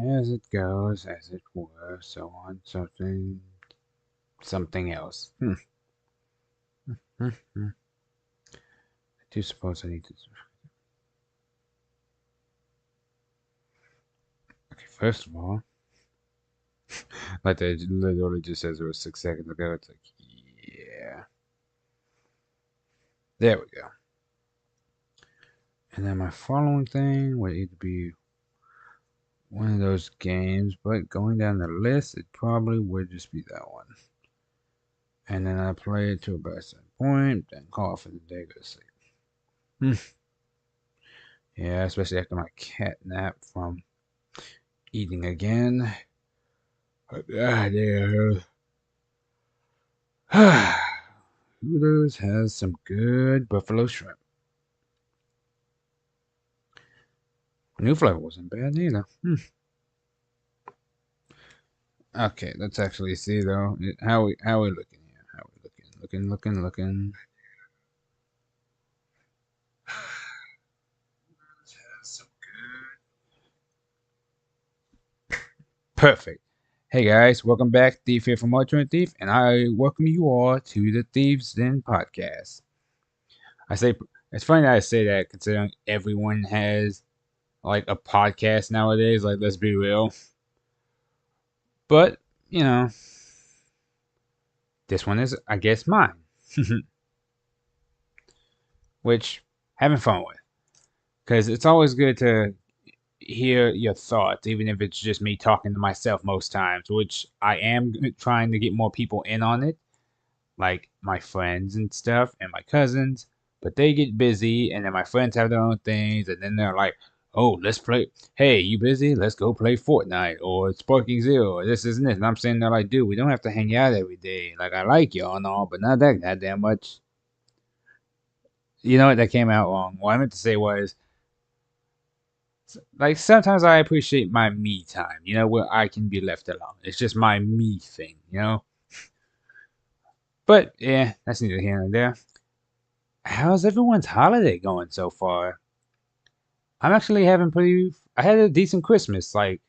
as it goes, as it were, so on, something else. I do suppose I need to. Okay, first of all, like they literally just says it was 6 seconds ago. It's like, yeah, there we go. And then my following thing would either be one of those games, but going down the list, it probably would just be that one. And then I play it to about a certain point, then call for the day, go to sleep. Yeah, especially after my cat nap from eating again. But yeah. Hooters has some good buffalo shrimp. New flavor wasn't bad either. Okay, let's actually see though. How we looking here? How we looking. Perfect. Hey guys, welcome back, Thief here from Ultimate Thief, and I welcome you all to the Thieves Den podcast. I say it's funny that I say that considering everyone has like a podcast nowadays. Like, let's be real. But you know, this one is, I guess, mine, which having fun with, because it's always good to hear your thoughts, even if it's just me talking to myself most times. Which I am trying to get more people in on it, like my friends and stuff and my cousins, but they get busy and then my friends have their own things and then they're like, oh, let's play. Hey, you busy? Let's go play Fortnite or Sparking Zero or this isn't it. And I'm saying they're like, dude, we don't have to hang out every day. Like, I like y'all and all, but not that goddamn much. You know what? That came out wrong. What I meant to say was, like, sometimes I appreciate my me time, where I can be left alone. It's just my me thing. But yeah, that's neither here nor there. How's everyone's holiday going so far? I'm actually having I had a decent Christmas. Like,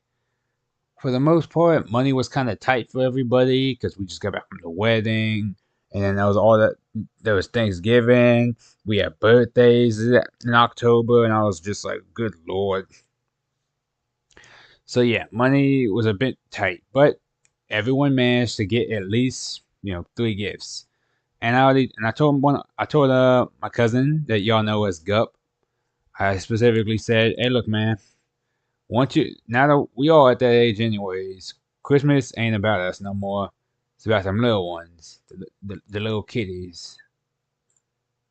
for the most part, money was kind of tight for everybody because we just got back from the wedding. And then there was all that, there was Thanksgiving. We had birthdays in October. And I was just like, good Lord. So yeah, money was a bit tight. But everyone managed to get at least, 3 gifts. And I told my cousin that y'all know as Gup. I specifically said, "Hey, look, man. Once you now that we all at that age, anyways, Christmas ain't about us no more. It's about them little ones, the little kitties.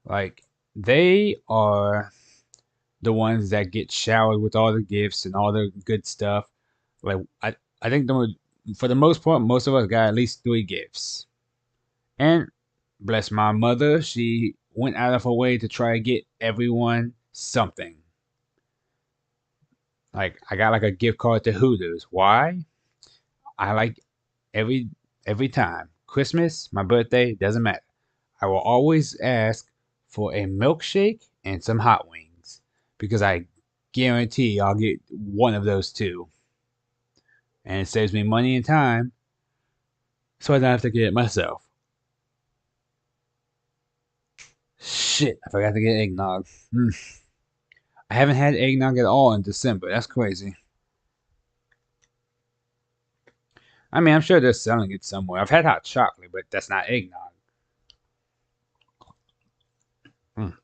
Like, they are the ones that get showered with all the gifts and all the good stuff. Like, I think for the most part, most of us got at least 3 gifts. And bless my mother, she went out of her way to try to get everyone something. Like, I got like a gift card to Hooters. Why? I like every every time. Christmas, my birthday, doesn't matter. I will always ask for a milkshake and some hot wings because I guarantee I'll get one of those two. And it saves me money and time, so I don't have to get it myself. Shit, I forgot to get eggnog. I haven't had eggnog at all in December. That's crazy. I mean, I'm sure they're selling it somewhere. I've had hot chocolate, but that's not eggnog. Mm.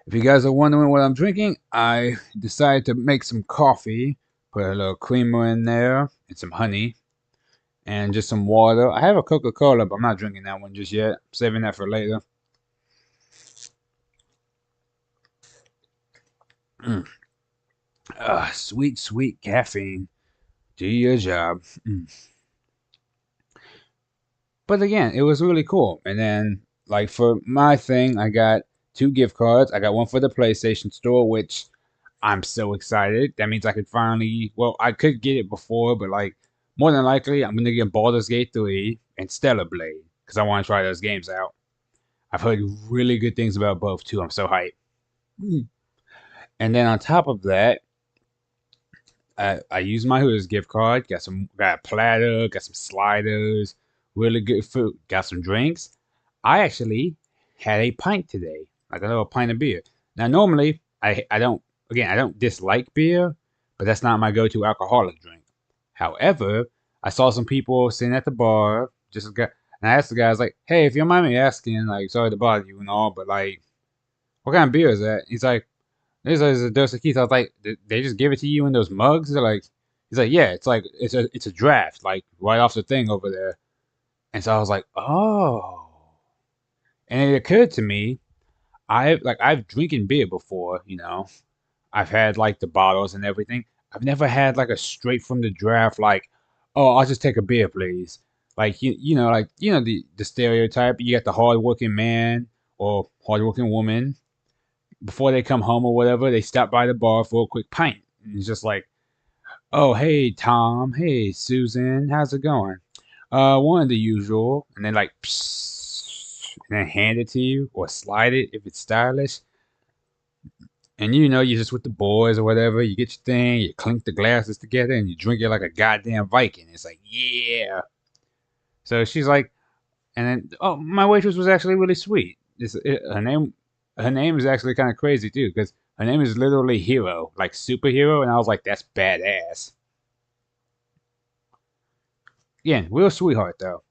If you guys are wondering what I'm drinking, I decided to make some coffee, put a little creamer in there, and some honey, and just some water. I have a Coca-Cola, but I'm not drinking that one just yet. I'm saving that for later. Mm. Sweet, sweet caffeine. Do your job. But again, it was really cool. And then, like, for my thing, I got 2 gift cards. I got one for the PlayStation Store, which I'm so excited. That means I could finally, well, I could get it before, but like, more than likely, I'm gonna get Baldur's Gate 3 and Stellar Blade because I want to try those games out. I've heard really good things about both too. I'm so hyped. And then on top of that, I used my Hooters gift card. Got a platter. Got some sliders. Really good food. Got some drinks. I actually had a pint today, like a little pint of beer. Now normally I don't I don't dislike beer, but that's not my go-to alcoholic drink. However, I saw some people sitting at the bar, just a guy, and I asked the guy, I was like, "Hey, if you don't mind me asking, like, sorry to bother you and all, but like, what kind of beer is that?" He's like, "This is a Dos Equis." I was like, "They just give it to you in those mugs?" They're like, he's like, "Yeah, it's a draft, like right off the thing over there." And so I was like, "Oh." And it occurred to me, I've drinking beer before, you know. I've had like the bottles and everything. I've never had like a straight from the draft like, oh, I'll just take a beer, please. Like you know the stereotype. You got the hardworking man or hardworking woman before they come home or whatever. They stop by the bar for a quick pint. And it's just like, oh, hey Tom, hey Susan, how's it going? One of the usual, and then like, psst, and then hand it to you or slide it if it's stylish. And you know, you're just with the boys or whatever. You get your thing, you clink the glasses together, and you drink it like a goddamn Viking. It's like, yeah. So she's like, and then, oh, my waitress was actually really sweet. Her name is actually kind of crazy too, because her name is literally Hero, like superhero. And I was like, that's badass. Yeah, real sweetheart though.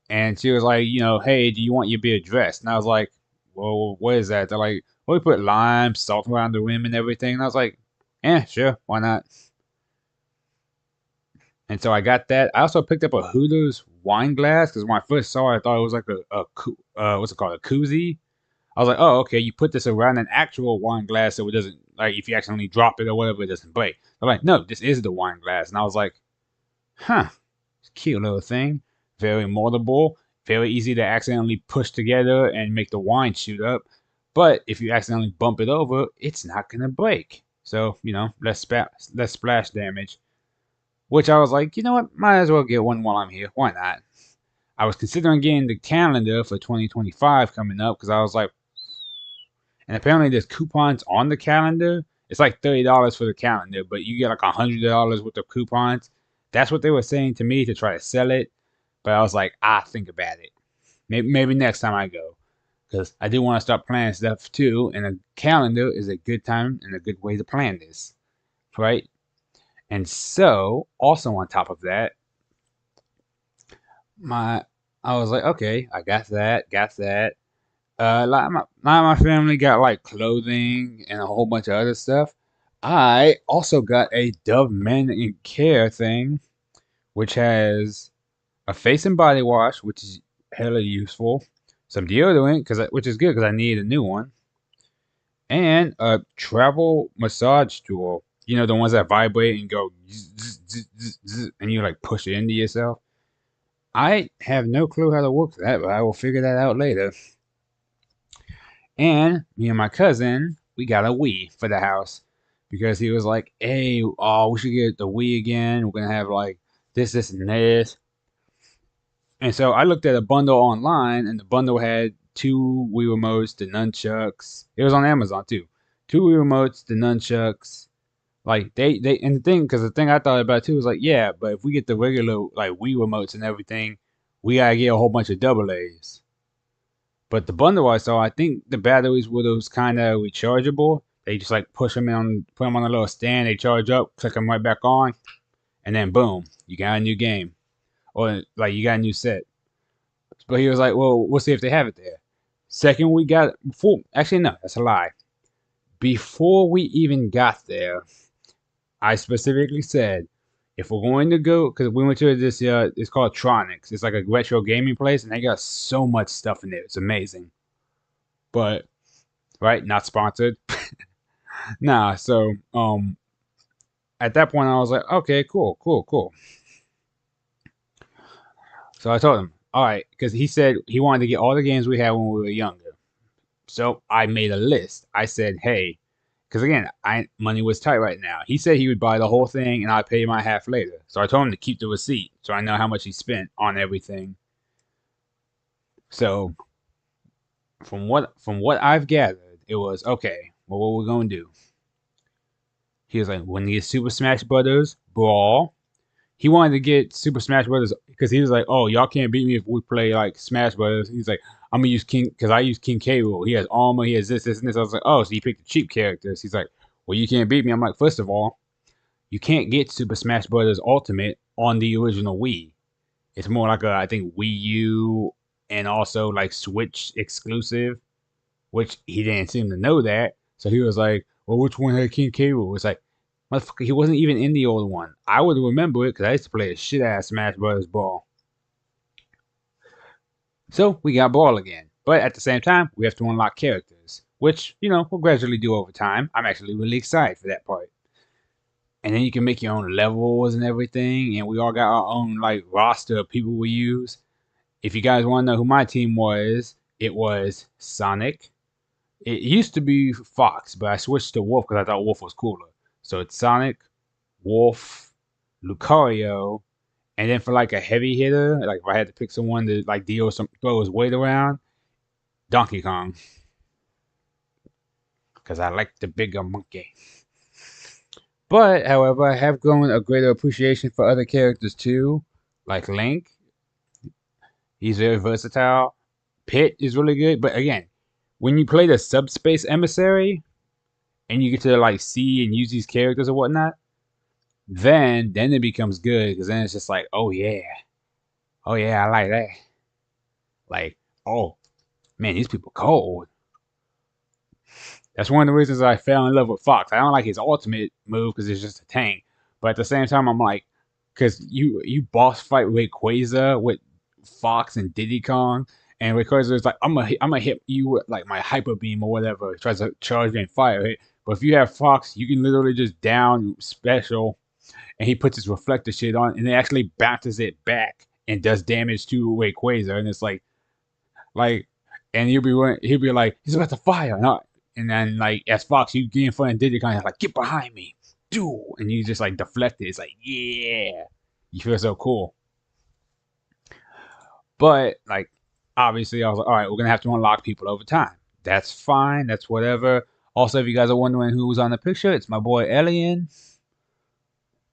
And she was like, you know, hey, do you want your beer dressed? And I was like, well, what is that? They're like, well, we put lime, salt around the rim and everything. And I was like, yeah, sure, why not? And so I got that. I also picked up a Hooters wine glass because when I first saw it, I thought it was like what's it called, a koozie. I was like, oh, okay, you put this around an actual wine glass so it doesn't, like, if you accidentally drop it or whatever, it doesn't break. They're like, no, this is the wine glass. And I was like, huh, cute little thing. Very moldable, very easy to accidentally push together and make the wine shoot up. But if you accidentally bump it over, it's not going to break. So, you know, less splash damage. Which I was like, you know what? Might as well get one while I'm here. Why not? I was considering getting the calendar for 2025 coming up because I was like, and apparently there's coupons on the calendar. It's like $30 for the calendar, but you get like $100 worth of coupons. That's what they were saying to me to try to sell it. But I was like, think about it. Maybe next time I go. Because I do want to start planning stuff too. And a calendar is a good time and a good way to plan this. Right? And so, also on top of that, my I was like, okay, I got that. Like my family got like clothing and a whole bunch of other stuff. I also got a Dove Men in Care thing, which has a face and body wash, which is hella useful. Some deodorant, which is good because I need a new one, and a travel massage tool. You know the ones that vibrate and go zzz, zzz, zzz, zzz, and you like push it into yourself. I have no clue how to work that, but I will figure that out later. And me and my cousin, we got a Wii for the house because he was like, "Hey, oh, we should get the Wii again. We're gonna have like this, and this." And so I looked at a bundle online, and the bundle had two Wii remotes, the nunchucks. It was on Amazon too. Two Wii remotes, the nunchucks. Like and the thing I thought about too was like, yeah, but if we get the regular like Wii remotes and everything, we gotta get a whole bunch of double A's. But the bundle I saw, I think the batteries were those kind of rechargeable. They just like put them on a little stand. They charge up, click them right back on, and then boom, you got a new game or like you got a new set. But he was like, well, we'll see if they have it there. Second, we got before. Actually, no, that's a lie. Before we even got there, I specifically said, if we're going to go, because we went to this, it's called Tronics. It's like a retro gaming place, and they got so much stuff in there. It's amazing. But right, not sponsored. Nah, so at that point I was like, okay, cool, cool, cool. So I told him, all right, because he said he wanted to get all the games we had when we were younger. So I made a list. I said, hey, because again, I money was tight right now. He said he would buy the whole thing and I'd pay my half later. So I told him to keep the receipt so I know how much he spent on everything. So from what I've gathered, it was okay. Well, what we're gonna do? He was like, when you get Super Smash Brothers Brawl, he wanted to get Super Smash Brothers because he was like, oh, y'all can't beat me if we play like Smash Brothers. He's like, I'm gonna use King because I use King K. Rool. He has armor, he has this, and this. I was like, oh, so you picked the cheap characters. He's like, well, you can't beat me. I'm like, first of all, you can't get Super Smash Brothers Ultimate on the original Wii. It's more like I think Wii U and also like Switch exclusive, which he didn't seem to know that. So he was like, well, which one had King K. Rool? It's like, motherfucker, he wasn't even in the old one. I would remember it because I used to play a shit ass Smash Brothers Brawl. So we got Brawl again. But at the same time, we have to unlock characters, which, we'll gradually do over time. I'm actually really excited for that part. And then you can make your own levels and everything, and we all got our own like roster of people we use. If you guys want to know who my team was, it was Sonic. It used to be Fox, but I switched to Wolf because I thought Wolf was cooler. So it's Sonic, Wolf, Lucario, and then for like a heavy hitter, like if I had to pick someone to like throw his weight around, Donkey Kong, because I like the bigger monkey. But however, I have grown a greater appreciation for other characters too, like Link. He's very versatile. Pit is really good, but again, when you play the Subspace Emissary and you get to like see and use these characters or whatnot, then it becomes good because then it's just like, oh yeah, I like that. Like, oh man, these people cold. That's one of the reasons I fell in love with Fox. I don't like his ultimate move because it's just a tank, but at the same time, I'm like, because you boss fight Rayquaza with Fox and Diddy Kong, and Rayquaza is like, I'm gonna hit you with like my hyper beam or whatever. He tries to charge me and fire it. But if you have Fox, you can literally just down special, and he puts his reflector shit on, and it actually bounces it back and does damage to Rayquaza, and it's like, and he'll be like, he's about to fire, and then like as Fox, you get in front of Diddy Kong, like, get behind me, do, and you just like deflect it. It's like, yeah, you feel so cool. But like, obviously, I was like, all right, we're gonna have to unlock people over time. That's fine. That's whatever. Also, if you guys are wondering who's on the picture, it's my boy Elian,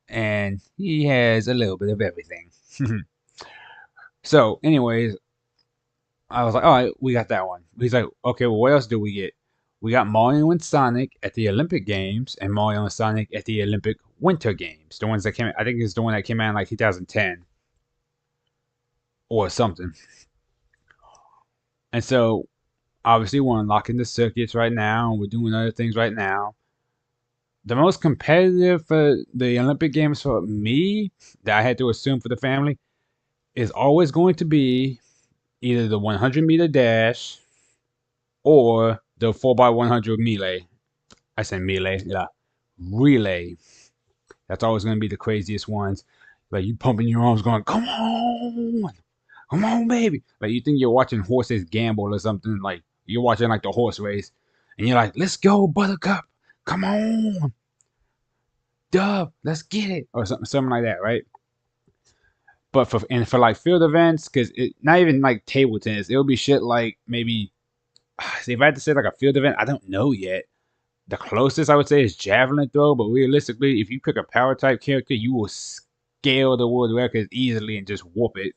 and he has a little bit of everything. So, anyways, I was like, all right, we got that one. He's like, okay, well, what else do we get? We got Mario and Sonic at the Olympic Games, and Mario and Sonic at the Olympic Winter Games. The ones that came, I think it's the one that came out in like 2010 or something. And so, obviously, we're unlocking the circuits right now, and we're doing other things right now. The most competitive for the Olympic Games for me, that I had to assume for the family, is always going to be either the 100-meter dash or the 4x100 melee. I said melee, yeah. Relay. That's always going to be the craziest ones. Like you pumping your arms going, come on, baby. Like you think you're watching horses gamble or something. Like you're watching like the horse race. And you're like, let's go, Buttercup. Come on. Dub, let's get it. Or something like that, right? But for like field events, because it not even like table tennis, it'll be shit like maybe, see, if I had to say like a field event, I don't know yet. The closest I would say is javelin throw, but realistically, if you pick a power type character, you will scale the world record easily and just whoop it.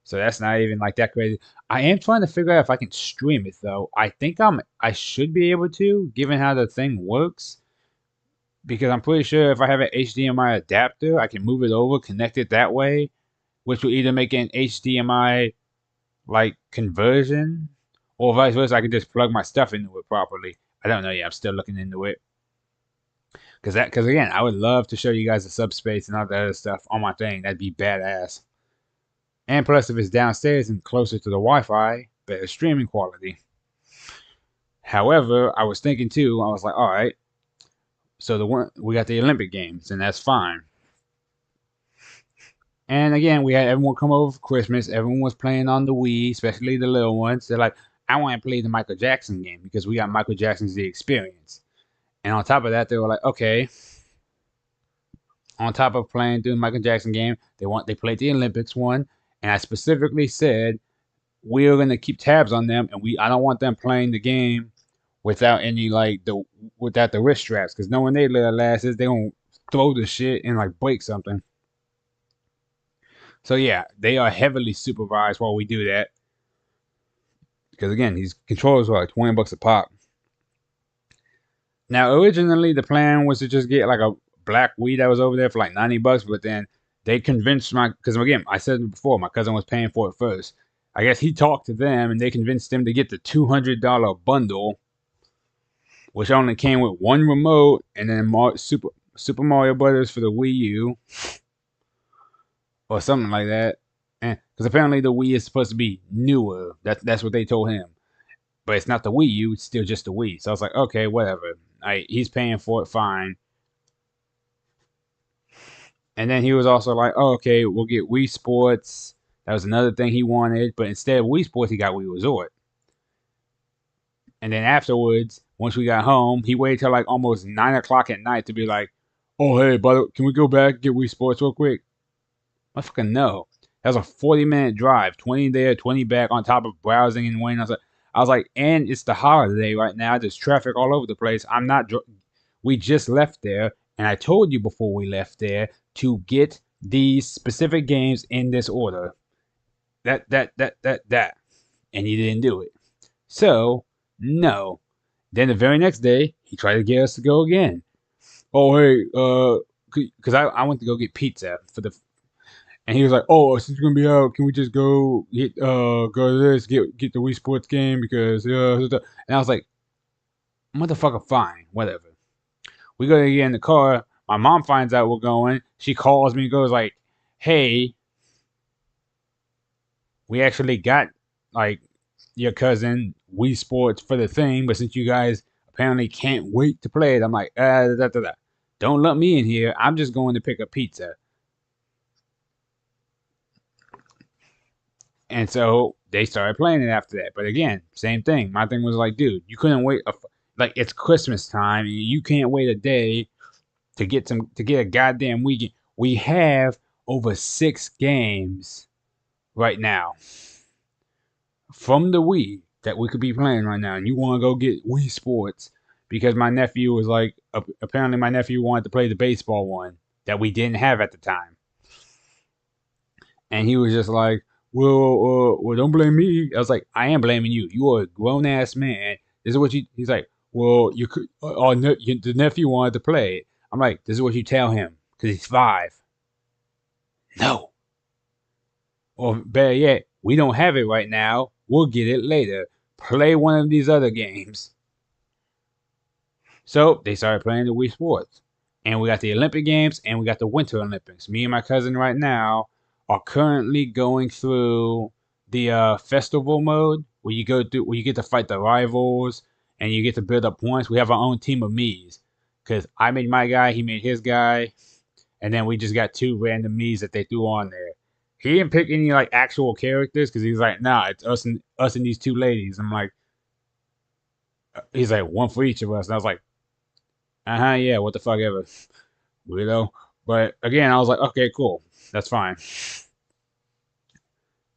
So that's not even like that crazy. I am trying to figure out if I can stream it though. I think I should be able to, given how the thing works. Because I'm pretty sure if I have an HDMI adapter, I can move it over, connect it that way, which will either make an HDMI like conversion, or vice versa. I can just plug my stuff into it properly. I don't know yet. I'm still looking into it. Because again, I would love to show you guys the subspace and all that other stuff on my thing. That'd be badass. And plus, if it's downstairs and closer to the Wi-Fi, better streaming quality. However, I was thinking too. I was like, all right. So we got the Olympic Games, and that's fine. And again, we had everyone come over for Christmas. Everyone was playing on the Wii, especially the little ones. They're like, I want to play the Michael Jackson game because we got Michael Jackson's The Experience. And on top of that, they were like, okay. On top of playing through the Michael Jackson game, they played the Olympics one, and I specifically said we're gonna keep tabs on them, and I don't want them playing the game without any like without the wrist straps, because knowing they little asses, they gonna throw the shit and like break something. So yeah, they are heavily supervised while we do that. Because again, these controllers are like $20 a pop. Now, originally the plan was to just get like a black Wii that was over there for like $90, but then they convinced because again, I said it before, my cousin was paying for it first. I guess he talked to them and they convinced him to get the $200 bundle, which only came with one remote and then Super Mario Brothers for the Wii U or something like that. And because apparently the Wii is supposed to be newer. That's what they told him. But it's not the Wii U, it's still just the Wii. So I was like, okay, whatever. He's paying for it, fine. And then he was also like, oh, okay, we'll get Wii Sports. That was another thing he wanted. But instead of Wii Sports, he got Wii Resort. And then afterwards, once we got home, he waited till like almost 9 o'clock at night to be like, oh, hey, brother, can we go back and get Wii Sports real quick? I fucking no. That was a 40-minute drive, 20 there, 20 back on top of browsing and waiting. I was like, and it's the holiday right now. There's traffic all over the place. We just left there, and I told you before we left there to get these specific games in this order. That. And he didn't do it. So, no. Then the very next day, he tried to get us to go again. Oh, hey, because I went to go get pizza and he was like, "Oh, since you're gonna be out, can we just go go to this, get the Wii Sports game because and I was like, motherfucker, fine, whatever. We go to get in the car. My mom finds out we're going. She calls me and goes like, "Hey, we actually got like your cousin Wii Sports for the thing, but since you guys apparently can't wait to play it, I'm like, don't let me in here. I'm just going to pick up pizza." And so they started playing it after that. But again, same thing. My thing was like, dude, you couldn't wait. Like it's Christmas time. You can't wait a day to get a goddamn weekend. We have over 6 games right now from the Wii that we could be playing right now, and you want to go get Wii Sports because my nephew was like, apparently my nephew wanted to play the baseball one that we didn't have at the time, and he was just like, well, don't blame me. I was like, I am blaming you. You are a grown ass man. This is what you. He's like, well, you could. The nephew wanted to play it. I'm like, this is what you tell him because he's 5. No. Or better yet, we don't have it right now. We'll get it later. Play one of these other games. So they started playing the Wii Sports. And we got the Olympic Games and we got the Winter Olympics. Me and my cousin right now are currently going through the festival mode where you get to fight the rivals and you get to build up points. We have our own team of me's. Because I made my guy, he made his guy. And then we just got 2 random me's that they threw on there. He didn't pick any like actual characters because he's like, nah, it's us and these 2 ladies. I'm like, he's like, one for each of us. And I was like, yeah, what the fuck ever, weirdo. But again, I was like, okay, cool, that's fine,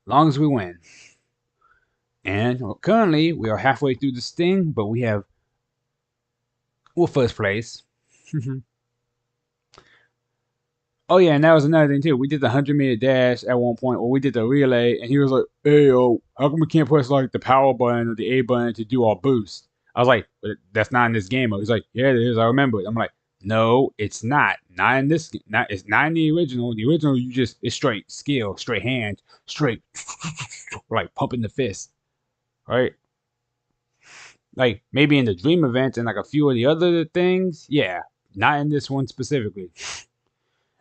long as we win. And currently, we are halfway through this thing, but we're first place. Oh yeah, and that was another thing too. We did the 100-meter dash at one point, or we did the relay, and he was like, "Hey yo, how come we can't press like the power button or the A button to do our boost?" I was like, "That's not in this game." He's like, "Yeah, it is. I remember it." I'm like, "No, it's not. Not in this. It's not in the original. The original, it's straight skill, straight hand, straight, like pumping the fist, right? Like maybe in the dream events and like a few of the other things, yeah, not in this one specifically."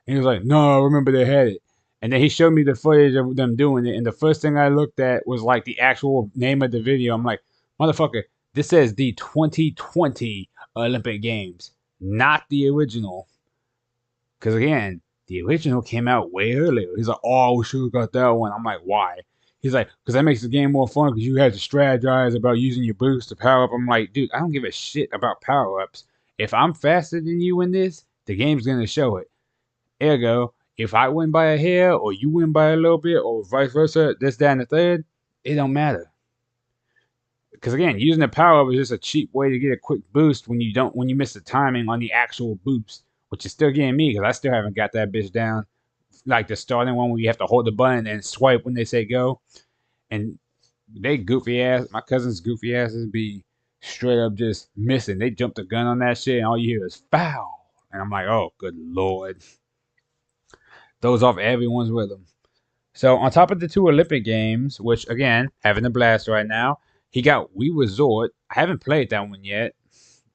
And he was like, "No, I remember they had it." And then he showed me the footage of them doing it. And the first thing I looked at was like the actual name of the video. I'm like, motherfucker, this says the 2020 Olympic Games, not the original. Because again, the original came out way earlier. He's like, oh, we should have got that one. I'm like, why? He's like, because that makes the game more fun because you had to strategize about using your boost to power up. I'm like, dude, I don't give a shit about power ups. If I'm faster than you in this, the game's going to show it. Ergo, if I win by a hair or you win by a little bit or vice versa, this, that, and the third, it don't matter. because again, using the power up is just a cheap way to get a quick boost when you miss the timing on the actual boost, which is still getting me because I still haven't got that bitch down. Like the starting one where you have to hold the button and swipe when they say go, and they goofy ass. My cousin's goofy asses be straight up just missing. They jump the gun on that shit, and all you hear is foul. And I'm like, oh, good lord, throws off everyone's rhythm. So on top of the two Olympic games, which again having a blast right now, he got Wii Resort. I haven't played that one yet.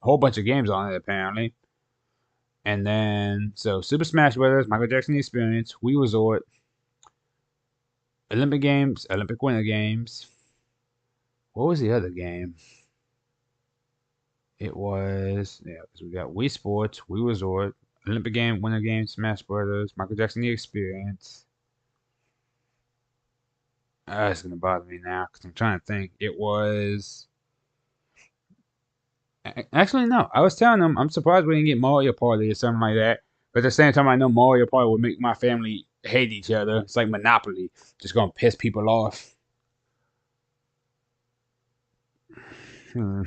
A whole bunch of games on it apparently. And then so Super Smash Bros., Michael Jackson Experience, Wii Resort, Olympic Games, Olympic Winter Games. What was the other game? It was because we got Wii Sports, Wii Resort, Olympic Game, Winter Games, Smash Brothers, Michael Jackson The Experience. It's gonna bother me now because I'm trying to think. It was actually no. I was telling them I'm surprised we didn't get Mario Party or something like that. But at the same time, I know Mario Party would make my family hate each other. It's like Monopoly, just gonna piss people off. Hmm.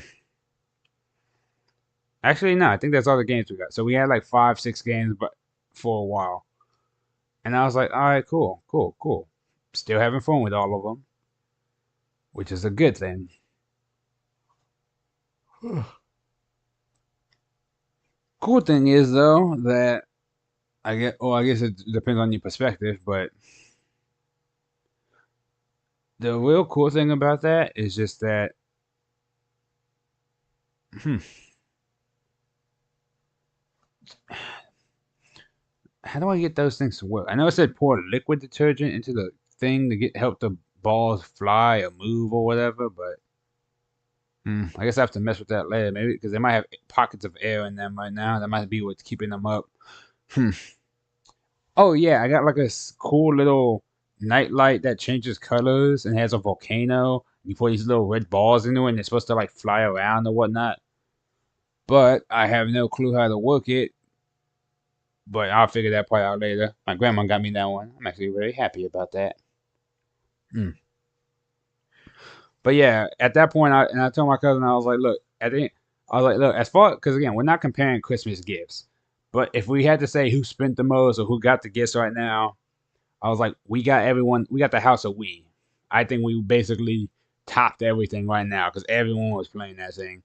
Actually, no. I think that's all the games we got. So we had like 5, 6 games, but for a while. And I was like, all right, cool, cool, cool. Still having fun with all of them, which is a good thing. Cool thing is though that I guess it depends on your perspective, but the real cool thing about that is just that, hmm, how do I get those things to work? I know it said pour liquid detergent into the thing to help the balls fly or move or whatever, but I guess I have to mess with that later, maybe because they might have pockets of air in them right now. That might be what's keeping them up. Hmm. Oh yeah, I got like a cool little night light that changes colors and has a volcano. You put these little red balls into it, and they're supposed to like fly around or whatnot. But I have no clue how to work it. But I'll figure that part out later. My grandma got me that one. I'm actually very happy about that. Mm. But yeah, at that point, I told my cousin, I was like, look, I was like, look, as far because again, we're not comparing Christmas gifts. But if we had to say who spent the most or who got the gifts right now, I was like, we got the house of we. I think we basically topped everything right now because everyone was playing that thing.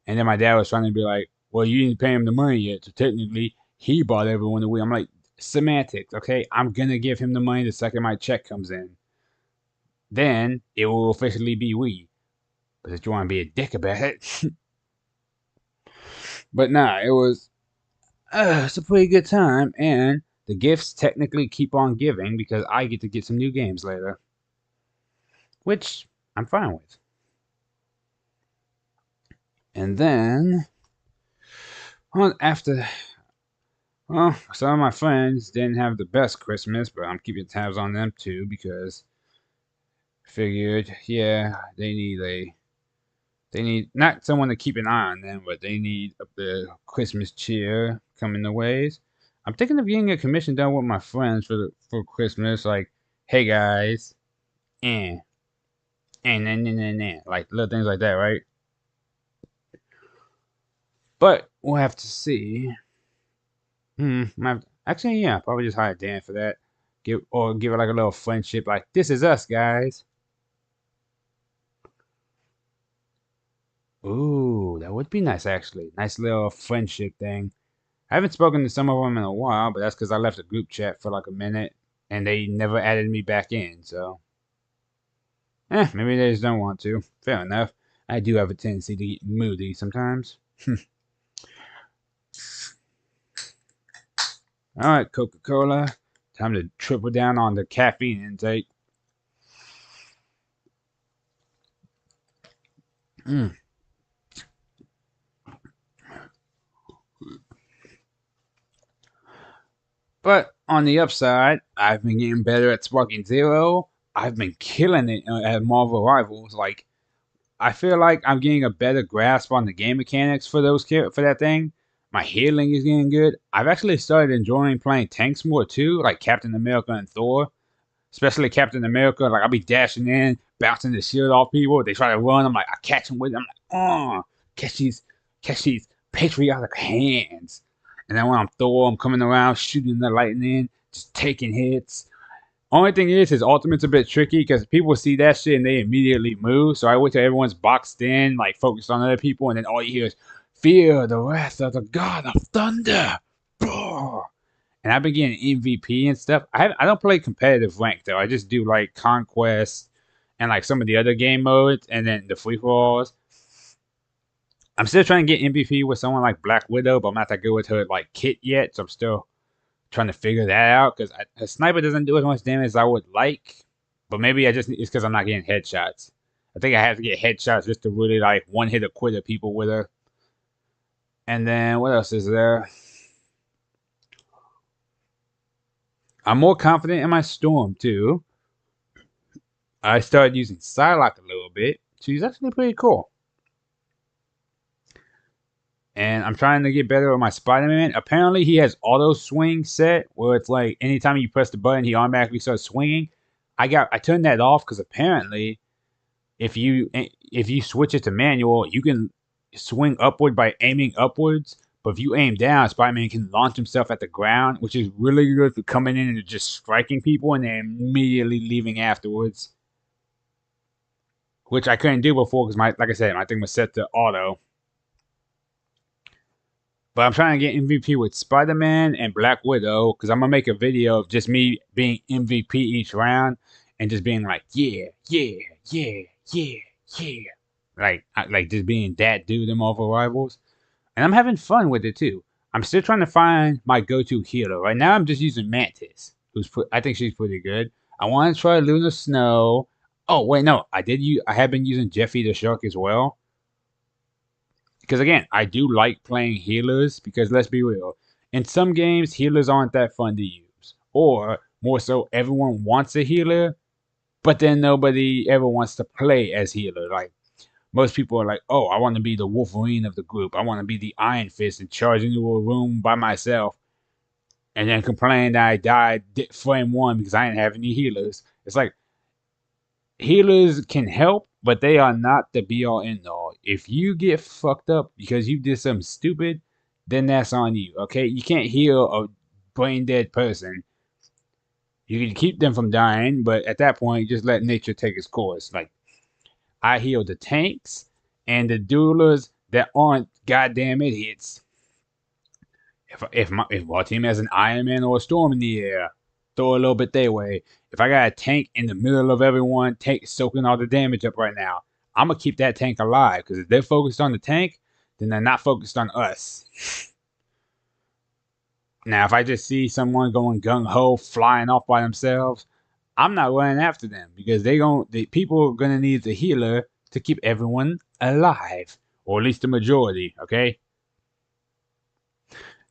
And then my dad was trying to be like, well, you didn't pay him the money yet, so technically he bought everyone the Wii. I'm like, semantics, okay? I'm gonna give him the money the second my check comes in. Then it will officially be Wii. But if you want to be a dick about it, but nah, it's a pretty good time, and the gifts technically keep on giving because I get to get some new games later, which I'm fine with. And then, well, some of my friends didn't have the best Christmas, but I'm keeping tabs on them too because figured, yeah, they need not someone to keep an eye on them, but they need the Christmas cheer coming their ways. I'm thinking of getting a commission done with my friends for Christmas, like, hey guys, and like little things like that, right? But we'll have to see. Actually, yeah, probably just hire Dan for that. Give it like a little friendship, like this is us, guys. Ooh, that would be nice, actually. Nice little friendship thing. I haven't spoken to some of them in a while, but that's because I left the group chat for like a minute, and they never added me back in. So, maybe they just don't want to. Fair enough. I do have a tendency to get moody sometimes. All right, Coca-Cola. Time to triple down on the caffeine intake. Mm. But on the upside, I've been getting better at Sparking Zero. I've been killing it at Marvel Rivals. Like, I feel like I'm getting a better grasp on the game mechanics for for that thing. My healing is getting good. I've actually started enjoying playing tanks more too, like Captain America and Thor. especially Captain America. Like I'll be dashing in, bouncing the shield off people. They try to run. I'm like, I catch them with it. I'm like, oh, catch these patriotic hands. And then when I'm Thor, I'm coming around shooting the lightning, just taking hits. Only thing is, his ultimate's a bit tricky because people see that shit and they immediately move. So I wait till everyone's boxed in, like focused on other people, and then all you hear is "Fear the wrath of the God of Thunder." And I've been getting MVP and stuff. I don't play competitive rank though. I just do like conquest and like some of the other game modes, and then the free for alls. I'm still trying to get MVP with someone like Black Widow, but I'm not that good with her like kit yet. So I'm still trying to figure that out because a sniper doesn't do as much damage as I would like. But maybe it's because I'm not getting headshots. I think I have to get headshots just to really like one hit a quitter people with her. And then what else is there? I'm more confident in my Storm too. I started using Psylocke a little bit. She's actually pretty cool. And I'm trying to get better with my Spider-Man. Apparently, he has auto swing set where it's like anytime you press the button, he automatically starts swinging. I turned that off because apparently, if you switch it to manual, you can swing upward by aiming upwards. But if you aim down, Spider-Man can launch himself at the ground, which is really good for coming in and just striking people and then immediately leaving afterwards. Which I couldn't do before because like I said, my thing was set to auto. But I'm trying to get MVP with Spider-Man and Black Widow because I'm gonna make a video of just me being MVP each round and just being like, yeah, yeah, yeah, yeah, yeah, like just being that dude in Marvel Rivals, and I'm having fun with it too. I'm still trying to find my go-to healer. Right now, I'm just using Mantis, I think she's pretty good. I want to try Luna Snow. Oh wait, no, I have been using Jeffy the Shark as well. Because again, I do like playing healers because let's be real. In some games, healers aren't that fun to use. Or more so, everyone wants a healer, but then nobody ever wants to play as healer. Like most people are like, oh, I want to be the Wolverine of the group. I want to be the Iron Fist and charge into a room by myself. And then complain that I died frame one because I didn't have any healers. It's like healers can help, but they are not the be all end all. If you get fucked up because you did something stupid, then that's on you. Okay, you can't heal a brain dead person. You can keep them from dying, but at that point, you just let nature take its course. Like I heal the tanks and the duelers that aren't goddamn idiots. If our team has an Iron Man or a Storm in the air, throw a little bit their way. If I got a tank in the middle of everyone, soaking all the damage up right now, I'm gonna keep that tank alive because if they're focused on the tank, then they're not focused on us. Now, if I just see someone going gung ho, flying off by themselves, I'm not running after them because the people are gonna need the healer to keep everyone alive, or at least the majority. Okay.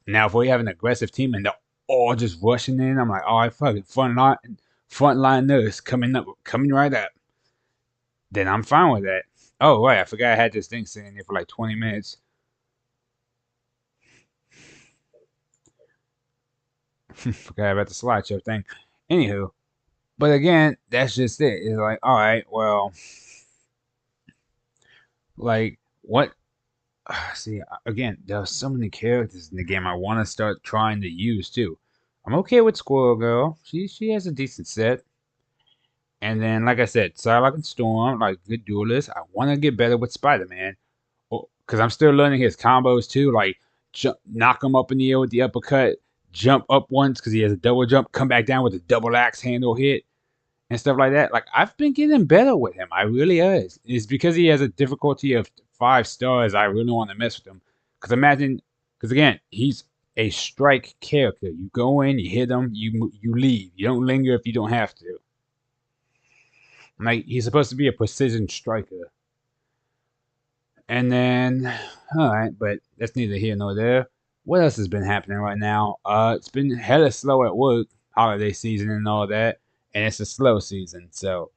Now, if we have an aggressive team and they're all just rushing in, I'm like, all right, fucking frontline nurse coming right up. Then I'm fine with that. Oh, right, I forgot I had this thing sitting there for like 20 minutes. Forgot about the slideshow thing. Anywho, but again, that's just it. It's like, all right, well, like, what? See, again, there are so many characters in the game I want to start trying to use too. I'm okay with Squirrel Girl. She has a decent set. And then, like I said, Psylocke and Storm, like good duelists. I want to get better with Spider-Man. Because I'm still learning his combos too. Like, knock him up in the air with the uppercut, jump up once because he has a double jump, come back down with a double axe handle hit, and stuff like that. Like, I've been getting better with him. I really is. It's because he has a difficulty of 5 stars. I really want to mess with him. Because again, he's a strike character. You go in, you hit him, you leave. You don't linger if you don't have to. Like, he's supposed to be a precision striker. And then, alright, but that's neither here nor there. What else has been happening right now? It's been hella slow at work, holiday season and all that. And it's a slow season, so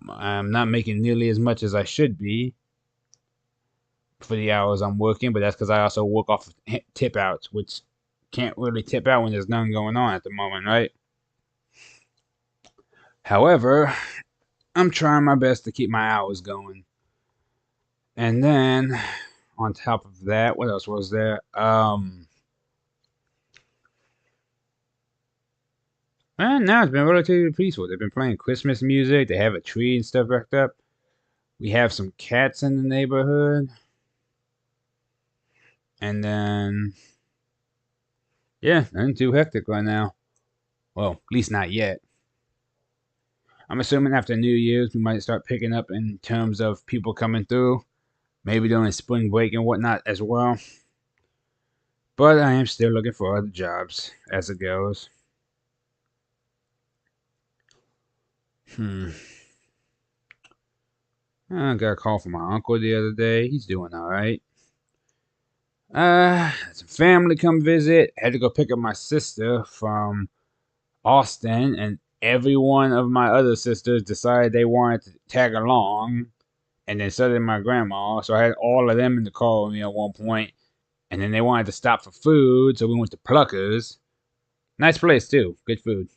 I'm not making nearly as much as I should be for the hours I'm working, but that's because I also work off of tip outs, which can't really tip out when there's nothing going on at the moment, right? However, I'm trying my best to keep my hours going. And then on top of that, what else was there? And now it's been relatively peaceful. They've been playing Christmas music. They have a tree and stuff wrapped up. We have some cats in the neighborhood. And then, yeah, nothing too hectic right now. Well, at least not yet. I'm assuming after New Year's, we might start picking up in terms of people coming through. Maybe during spring break and whatnot as well. But I am still looking for other jobs as it goes. Hmm. I got a call from my uncle the other day. He's doing all right. Some family come visit. Had to go pick up my sister from Austin, and every one of my other sisters decided they wanted to tag along, and then so did my grandma. So I had all of them in the car with me at one point, and then they wanted to stop for food, so we went to Pluckers. Nice place too, good food.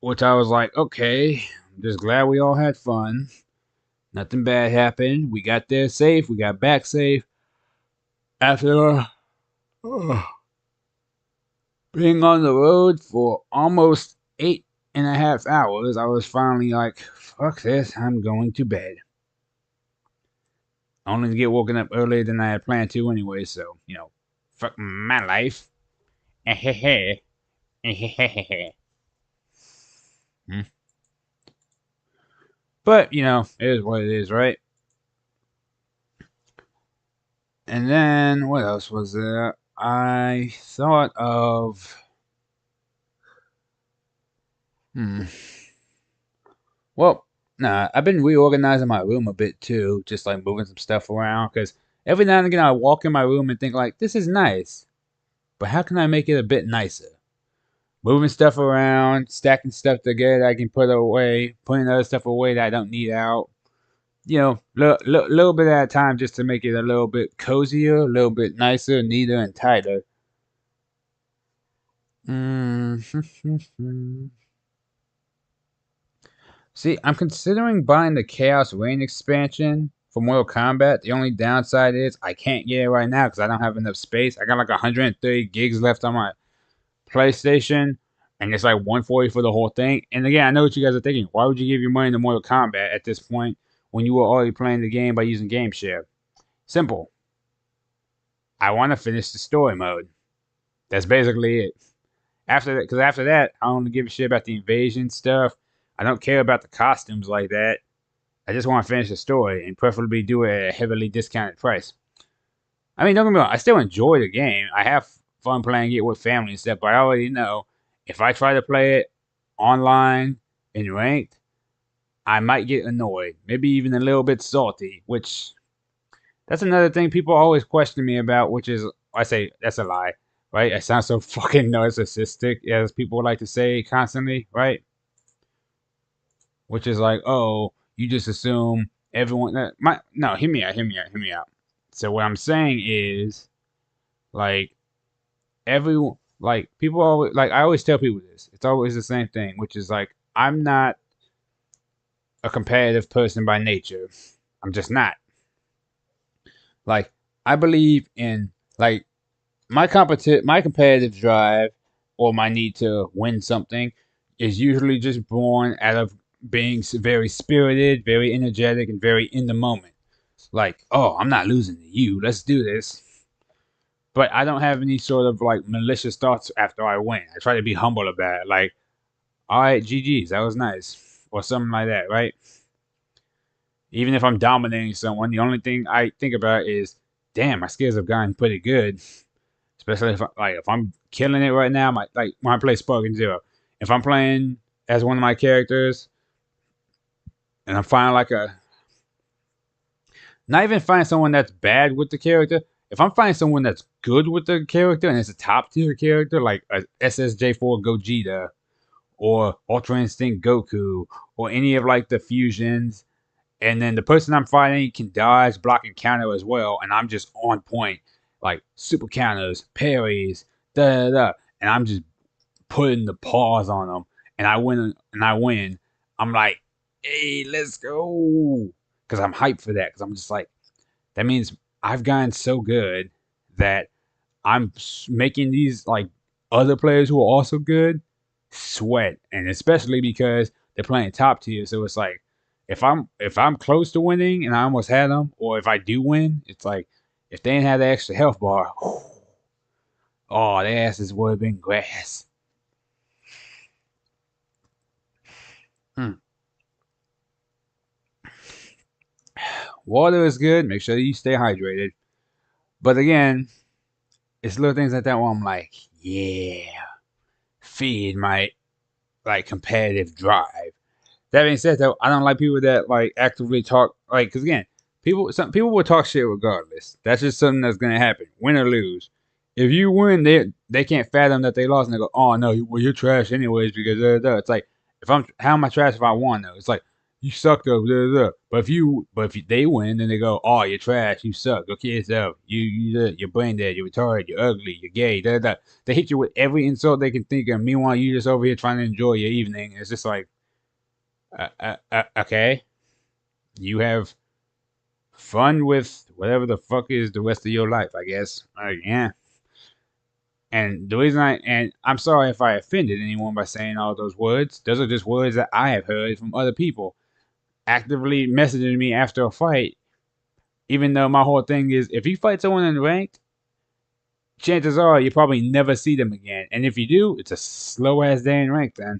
Which I was like, okay, I'm just glad we all had fun. Nothing bad happened. We got there safe. We got back safe. After being on the road for almost 8.5 hours, I was finally like, fuck this, I'm going to bed. Only to get woken up earlier than I had planned to anyway, so, fuck my life. But, it is what it is, right? And then, what else was there? I thought of. Hmm. Well, nah, I've been reorganizing my room a bit too, just like moving some stuff around. Because every now and again, I walk in my room and think like, this is nice, but how can I make it a bit nicer? Moving stuff around, stacking stuff together I can put away, putting other stuff away that I don't need out. Little bit at a time, just to make it a little bit cozier, a little bit nicer, neater, and tighter. See, I'm considering buying the Chaos Reign expansion for Mortal Kombat. The only downside is I can't get it right now because I don't have enough space. I got like 130 gigs left on my PlayStation, and it's like 140 for the whole thing. And again, I know what you guys are thinking. Why would you give your money to Mortal Kombat at this point when you were already playing the game by using Game Share? Simple. I want to finish the story mode. That's basically it. After that, I don't give a shit about the invasion stuff. I don't care about the costumes like that. I just want to finish the story and preferably do it at a heavily discounted price. I mean, don't get me wrong, I still enjoy the game. I have fun playing it with family and stuff, but I already know if I try to play it online in ranked, I might get annoyed, maybe even a little bit salty, which that's another thing people always question me about, which is, I say, that's a lie, right? I sound so fucking narcissistic, as people like to say constantly, right? Which is like, oh, you just assume everyone that no, hear me out. So what I'm saying is, like, everyone, like, people always, like, I always tell people this. It's always the same thing, which is like, I'm not a competitive person by nature. I'm just not. Like, I believe in, like, my competitive drive or my need to win something is usually just born out of being very spirited, very energetic, and very in the moment. Like, oh, I'm not losing to you. Let's do this. But I don't have any sort of like malicious thoughts after I win. I try to be humble about it. Like, all right, GG's, that was nice, or something like that, right? Even if I'm dominating someone, the only thing I think about is, damn, my skills have gotten pretty good. Especially if I'm killing it right now, like when I play Sparking Zero, if I'm playing as one of my characters and I'm finding like a not even finding someone that's bad with the character. If I'm finding someone that's good with the character and it's a top tier character like a SSJ4 Gogeta or Ultra Instinct Goku or any of like the fusions, and then the person I'm fighting can dodge, block, and counter as well, and I'm just on point, like super counters, parries, da da da, and I'm just putting the paws on them, and I win, I'm like, hey, let's go, because I'm hyped for that. Because I'm just like, that means I've gotten so good that I'm making these like other players who are also good sweat, and especially because they're playing top tier. So it's like if I'm close to winning and I almost had them, or if I do win, it's like if they didn't have the extra health bar, oh, their asses would have been grass. Hmm. Water is good. Make sure you stay hydrated. But again, it's little things like that where I'm like, yeah, feed my like competitive drive. That being said, though, I don't like people that like actively talk like because again, some people will talk shit regardless. That's just something that's gonna happen, win or lose. If you win, they can't fathom that they lost and they go, "Oh no, well you're trash anyways." Because it's like if I'm how am I trash if I won though? It's like you suck though. But if they win, then they go, "Oh, you're trash. You suck. Go kill yourself. You're brain dead. You're retarded. You're ugly. You're gay." They hit you with every insult they can think of. Meanwhile, you just over here trying to enjoy your evening. It's just like okay, you have fun with whatever the fuck is the rest of your life, I guess. Yeah. And the reason and I'm sorry if I offended anyone by saying all those words. Those are just words that I have heard from other people actively messaging me after a fight. Even though my whole thing is, if you fight someone in ranked, chances are you probably never see them again. And if you do, it's a slow ass day in ranked then.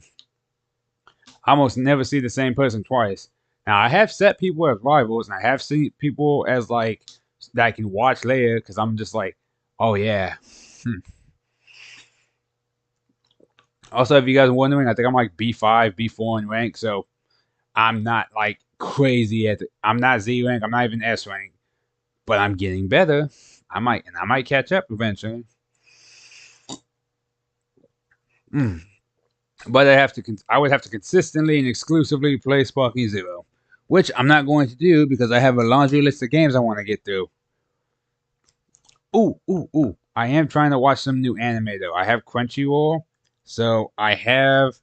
I almost never see the same person twice. Now I have set people as rivals, and I have seen people as like that I can watch later because I'm just like, oh yeah. Also, if you guys are wondering, I think I'm like B5, B4 in rank, so I'm not like crazy I'm not Z rank, I'm not even S rank, but I'm getting better. I might catch up eventually. Mm. But I would have to consistently and exclusively play Sparky Zero, which I'm not going to do because I have a laundry list of games I want to get through. Ooh, ooh, ooh. I am trying to watch some new anime though. I have Crunchyroll, so I have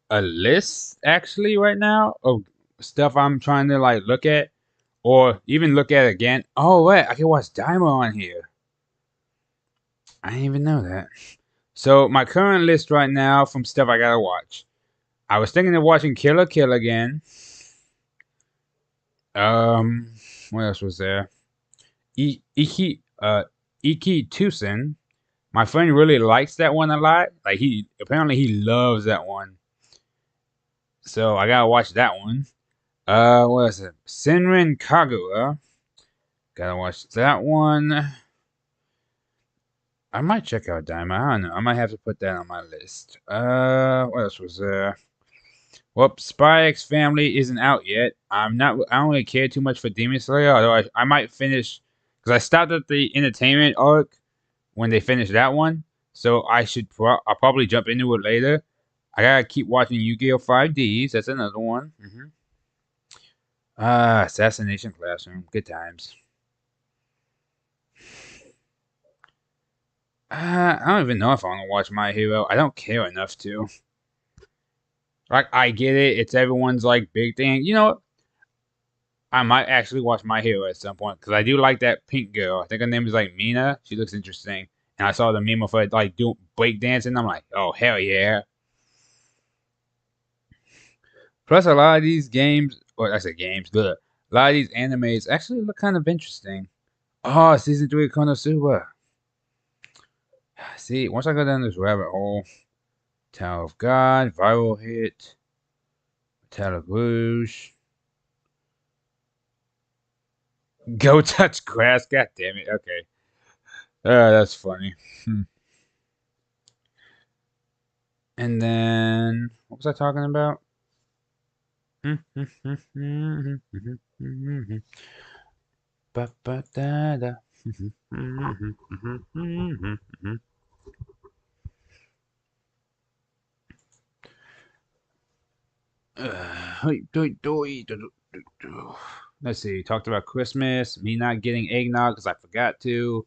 a list actually right now of stuff I'm trying to like look at or even look at again. Oh wait, I can watch Daima on here. I didn't even know that. So my current list right now from stuff I gotta watch. I was thinking of watching Killer Kill again. Um, what else was there? Iki Tucson. My friend really likes that one a lot. Like he loves that one. So I gotta watch that one. What is it? Senran Kagura. Gotta watch that one. I might check out Daima. I don't know. I might have to put that on my list. What else was there? Well, Spy X Family isn't out yet. I don't really care too much for Demon Slayer, although I might finish because I stopped at the entertainment arc when they finished that one. So I'll probably jump into it later. I gotta keep watching Yu-Gi-Oh! 5Ds. That's another one. Assassination Classroom. Good times. I don't even know if I want to watch My Hero. I don't care enough to. Like, I get it. It's everyone's like big thing. You know what? I might actually watch My Hero at some point because I do like that pink girl. I think her name is like Mina. She looks interesting. And I saw the meme of her like doing break dancing. I'm like, oh hell yeah! Plus, a lot of these games, or I said games, good. A lot of these animes actually look kind of interesting. Oh, season 3 of Konosuba. See, once I go down this rabbit hole, Tower of God, viral hit, Metallic Rouge, go touch grass. God damn it. Okay. That's funny. And then, what was I talking about? Ba-ba-da-da. Let's see. Talked about Christmas, me not getting eggnog because I forgot to.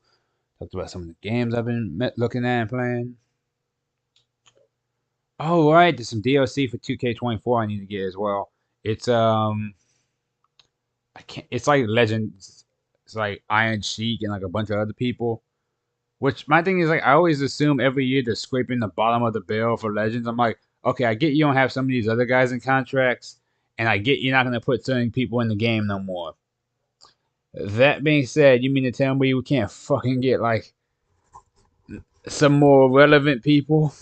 Talked about some of the games I've been looking at and playing. Oh right, there's some DLC for 2K24 I need to get as well. It's I can't. It's like Legends. It's like Iron Sheik and like a bunch of other people. Which my thing is like I always assume every year they're scraping the bottom of the barrel for Legends. I'm like, okay, I get you don't have some of these other guys in contracts, and I get you're not gonna put certain people in the game no more. That being said, you mean to tell me we can't fucking get like some more relevant people?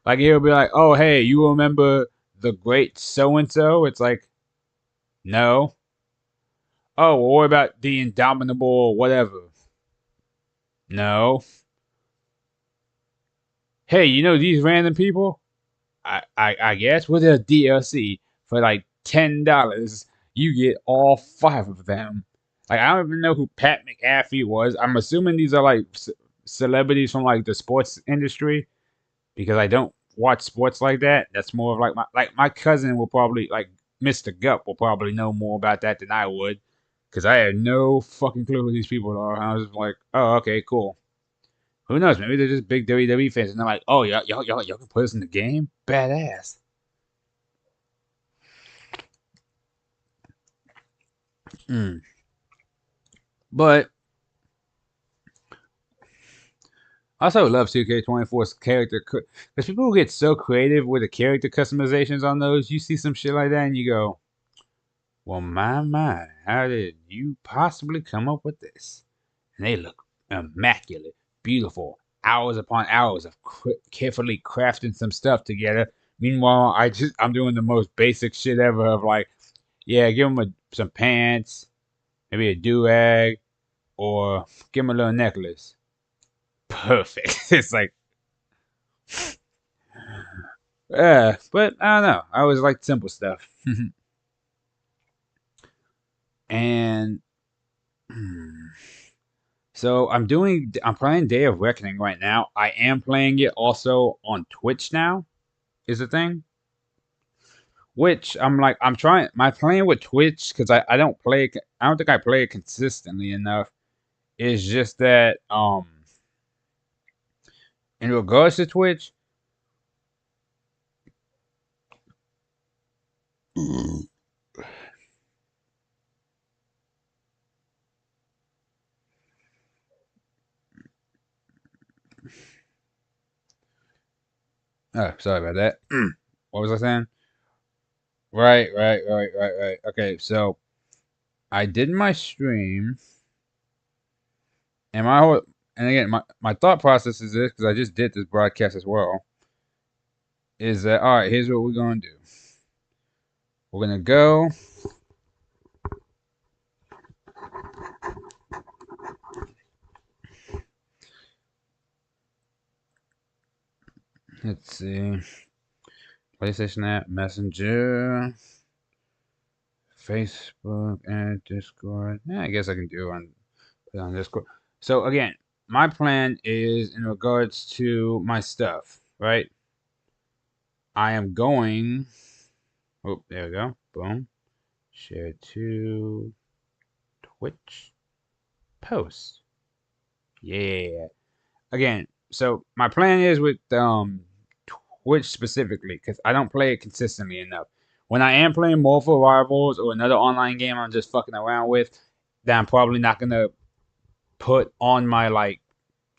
Like it'll be like, oh hey, you remember the great so and so? It's like, no. Oh, well, what about the indomitable whatever? No. Hey, you know these random people? I guess with a DLC for like $10, you get all five of them. Like I don't even know who Pat McAfee was. I'm assuming these are like celebrities from like the sports industry because I don't watch sports like that. That's more of like my cousin will probably like Mr. Gup will probably know more about that than I would because I had no fucking clue who these people are. And I was like, oh okay, cool. Who knows? Maybe they're just big WWE fans, and they're like, "Oh, y'all can put us in the game, badass." Mm. But I also love 2K24's character because people get so creative with the character customizations on those. You see some shit like that, and you go, "Well, my, how did you possibly come up with this?" And they look immaculate, beautiful. Hours upon hours of carefully crafting some stuff together. Meanwhile, I'm doing the most basic shit ever of like, yeah, give them some pants, maybe a do rag, or give them a little necklace. Perfect. It's like, yeah, but I don't know. I always like simple stuff. And so I'm playing Day of Reckoning right now. I am playing it also on Twitch now, is the thing. Which I'm trying, my plan with Twitch, because I don't play it, I don't think I play it consistently enough, is just that, in regards to Twitch, oh, sorry about that. What was I saying? Right. Okay, so I did my stream, and my whole, and again, my thought process is this because I just did this broadcast as well. Is that all right? Here's what we're gonna do. We're gonna go. Let's see. PlayStation app, Messenger, Facebook, and Discord. Yeah, I guess I can do put it on Discord. So again, my plan is in regards to my stuff, right? I am going. Oh, there we go. Boom. Share to Twitch. Post. Yeah. Again, so my plan is with Twitch specifically because I don't play it consistently enough. When I am playing Marvel Rivals or another online game I'm just fucking around with, that I'm probably not gonna put on my like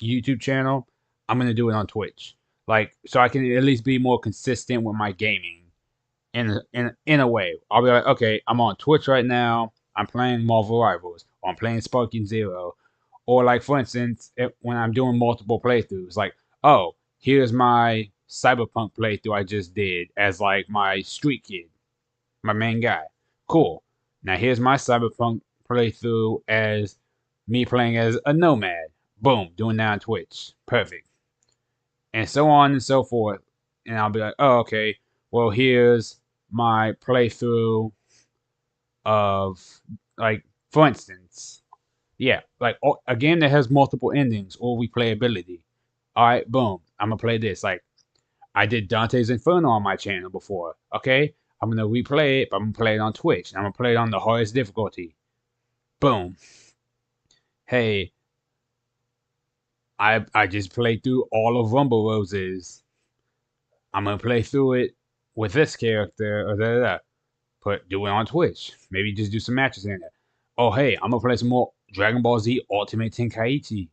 YouTube channel. I'm gonna do it on Twitch, like so I can at least be more consistent with my gaming. In a way, I'll be like, okay, I'm on Twitch right now. I'm playing Marvel Rivals, or I'm playing Sparking Zero, or like for instance, when I'm doing multiple playthroughs, like, oh, here's my Cyberpunk playthrough I just did as like my street kid, my main guy. Cool. Now here's my Cyberpunk playthrough as me playing as a nomad. Boom, doing that on Twitch. Perfect. And so on and so forth. And I'll be like, oh, okay, well, here's my playthrough of, like, for instance, yeah, like a game that has multiple endings or replayability. All right, boom, I'm gonna play this. Like, I did Dante's Inferno on my channel before. Okay, I'm gonna replay it, but I'm gonna play it on Twitch. I'm gonna play it on the hardest difficulty. Boom. Hey, I just played through all of Rumble Roses. I'm gonna play through it with this character or da. Do it on Twitch. Maybe just do some matches in there. Oh hey, I'm gonna play some more Dragon Ball Z Ultimate Tenkaichi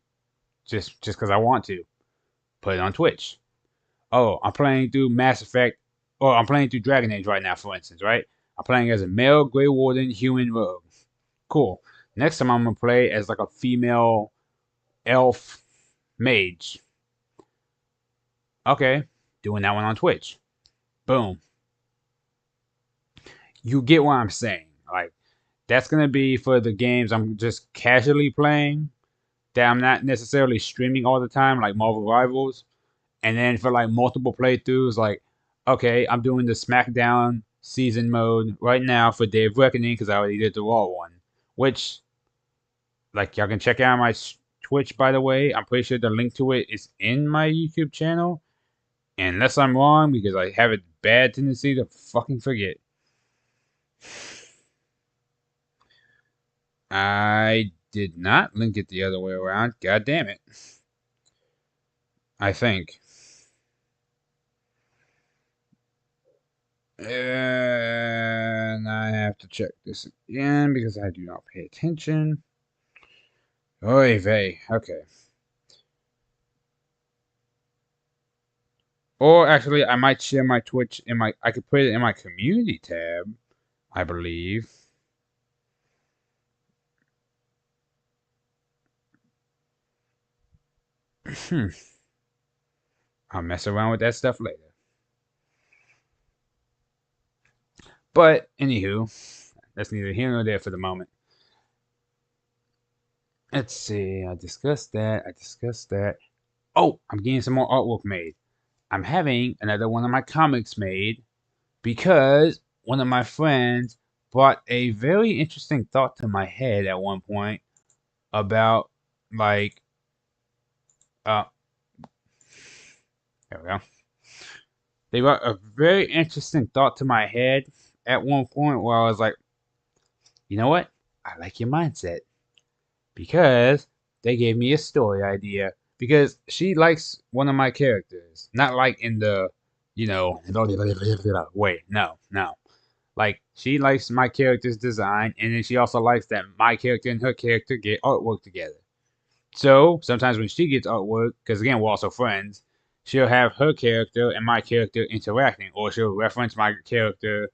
just because I want to. Put it on Twitch. Oh, I'm playing through Mass Effect, or I'm playing through Dragon Age right now, for instance, right? I'm playing as a male Grey Warden human rogue. Cool. Next time I'm gonna play as like a female elf mage. Okay, doing that one on Twitch. Boom. You get what I'm saying. Like, that's gonna be for the games I'm just casually playing that I'm not necessarily streaming all the time, like Marvel Rivals. And then for like multiple playthroughs, like, okay, I'm doing the SmackDown season mode right now for Day of Reckoning because I already did the Raw one. Which, like, y'all can check out my Twitch, by the way. I'm pretty sure the link to it is in my YouTube channel. Unless I'm wrong, because I have a bad tendency to fucking forget. I did not link it the other way around. God damn it. I think. And I have to check this again because I do not pay attention. Oy vey. Okay. Or actually, I might share my Twitch in my. I could put it in my community tab, I believe. I'll mess around with that stuff later. But anywho, that's neither here nor there for the moment. Let's see. I discussed that. Oh, I'm getting some more artwork made. I'm having another one of my comics made because one of my friends brought a very interesting thought to my head at one point about like uh there we go. They brought a very interesting thought to my head at one point where I was like, you know what? I like your mindset. Because they gave me a story idea. Because she likes one of my characters. Not like in the, wait, no. Like, she likes my character's design, and then she also likes that my character and her character get artwork together. So, sometimes when she gets artwork, because again, we're also friends, she'll have her character and my character interacting, or she'll reference my character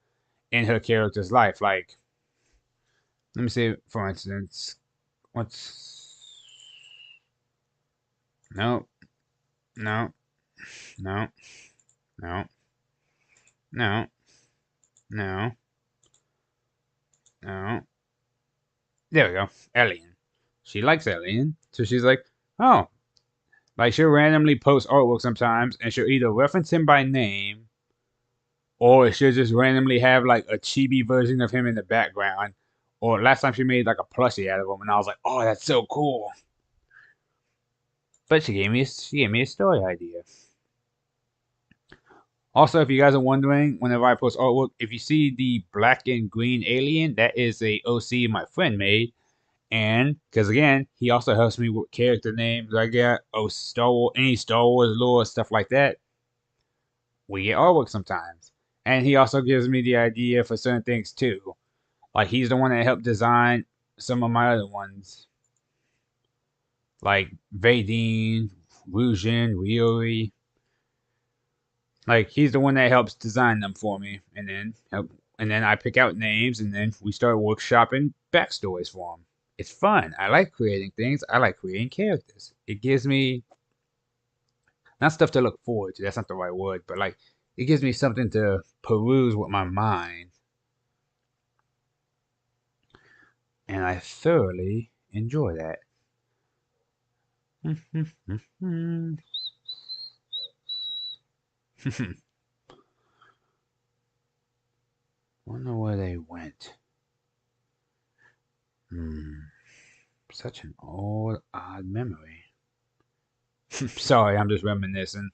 in her character's life. Like, let me say, for instance, what's. No, no, no, no, no, no, no. There we go. Alien. She likes Alien. So she's like, oh. Like, she'll randomly post artwork sometimes, and she'll either reference him by name, or she'll just randomly have, like, a chibi version of him in the background. Or last time she made, like, a plushie out of him, and I was like, oh, that's so cool. But she gave me a story idea. Also, if you guys are wondering, whenever I post artwork, if you see the black and green alien, that is a OC my friend made. And because again, he also helps me with character names. I got any Star Wars lore stuff like that. We get artwork sometimes, and he also gives me the idea for certain things too. Like he's the one that helped design some of my other ones, like Vadine, Rujin, Ryori. Like he's the one that helps design them for me, and then I pick out names, and then we start workshopping backstories for them. It's fun. I like creating things. I like creating characters. It gives me not stuff to look forward to. That's not the right word, but like it gives me something to peruse with my mind, and I thoroughly enjoy that. Wonder where they went. Such an odd, odd memory. Sorry, I'm just reminiscing.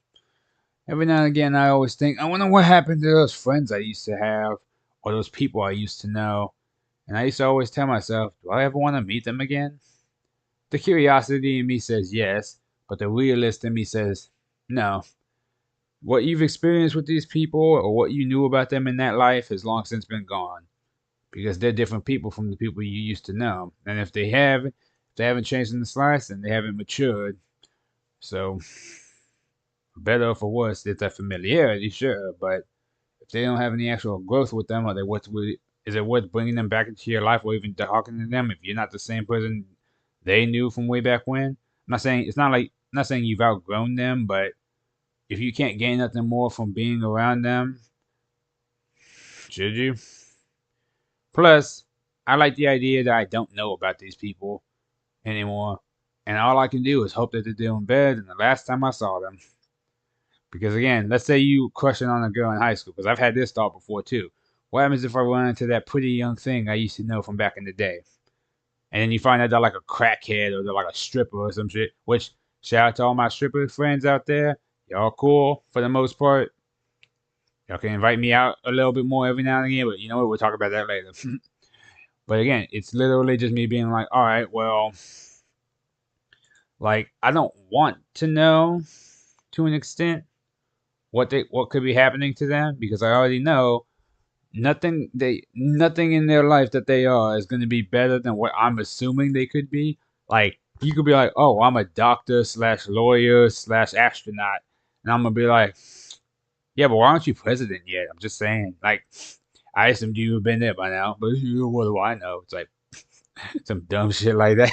Every now and again, I always think, I wonder what happened to those friends I used to have, or those people I used to know. And I used to always tell myself, do I ever want to meet them again? The curiosity in me says yes, but the realist in me says no. What you've experienced with these people or what you knew about them in that life has long since been gone because they're different people from the people you used to know. And if they haven't changed in the slightest, then they haven't matured. So, for better or for worse, there's that familiarity, sure, but if they don't have any actual growth with them, is it worth bringing them back into your life or even talking to them if you're not the same person they knew from way back when? I'm not saying you've outgrown them, but if you can't gain nothing more from being around them, should you? Plus, I like the idea that I don't know about these people anymore, and all I can do is hope that they're doing better than the last time I saw them. Because again, let's say you crushing on a girl in high school, because I've had this thought before too. What happens if I run into that pretty young thing I used to know from back in the day? And then you find out they're like a crackhead or they're like a stripper or some shit. Which, shout out to all my stripper friends out there. Y'all cool for the most part. Y'all can invite me out a little bit more every now and again, but you know what? We'll talk about that later. But again, it's literally just me being like, all right, well, like I don't want to know to an extent what could be happening to them because I already know nothing in their life that they are is going to be better than what I'm assuming they could be. Like you could be like, oh, I'm a doctor slash lawyer slash astronaut, and I'm gonna be like, yeah, but why aren't you president yet? I'm just saying, like, I assumed you have been there by now, but what do I know? It's like some dumb shit like that.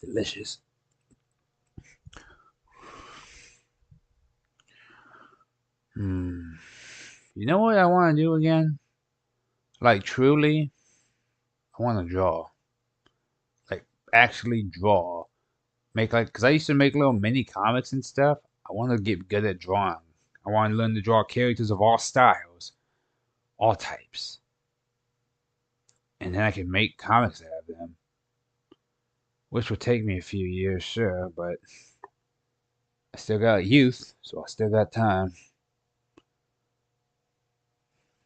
Delicious. Hmm. You know what I want to do again? Like truly, I want to draw. Like actually draw. Make like, cause I used to make little mini comics and stuff. I want to get good at drawing. I want to learn to draw characters of all styles, all types, and then I can make comics out of them. Which will take me a few years, sure, but I still got youth, so I still got time.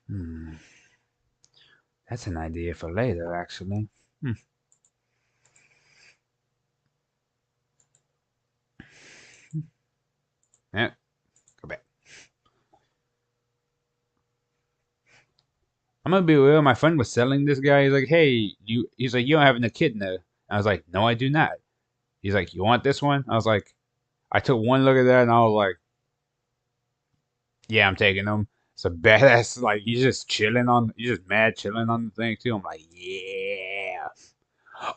Hmm. That's an idea for later, actually. Hmm. Yeah, go back. I'm gonna be real. My friend was selling this guy. He's like, "Hey, you." He's like, "You don't have an echidna." I was like, "No, I do not." He's like, "You want this one?" I was like, I took one look at that and I was like, "Yeah, I'm taking them." It's a badass. Like he's just mad chilling on the thing too. I'm like, "Yeah."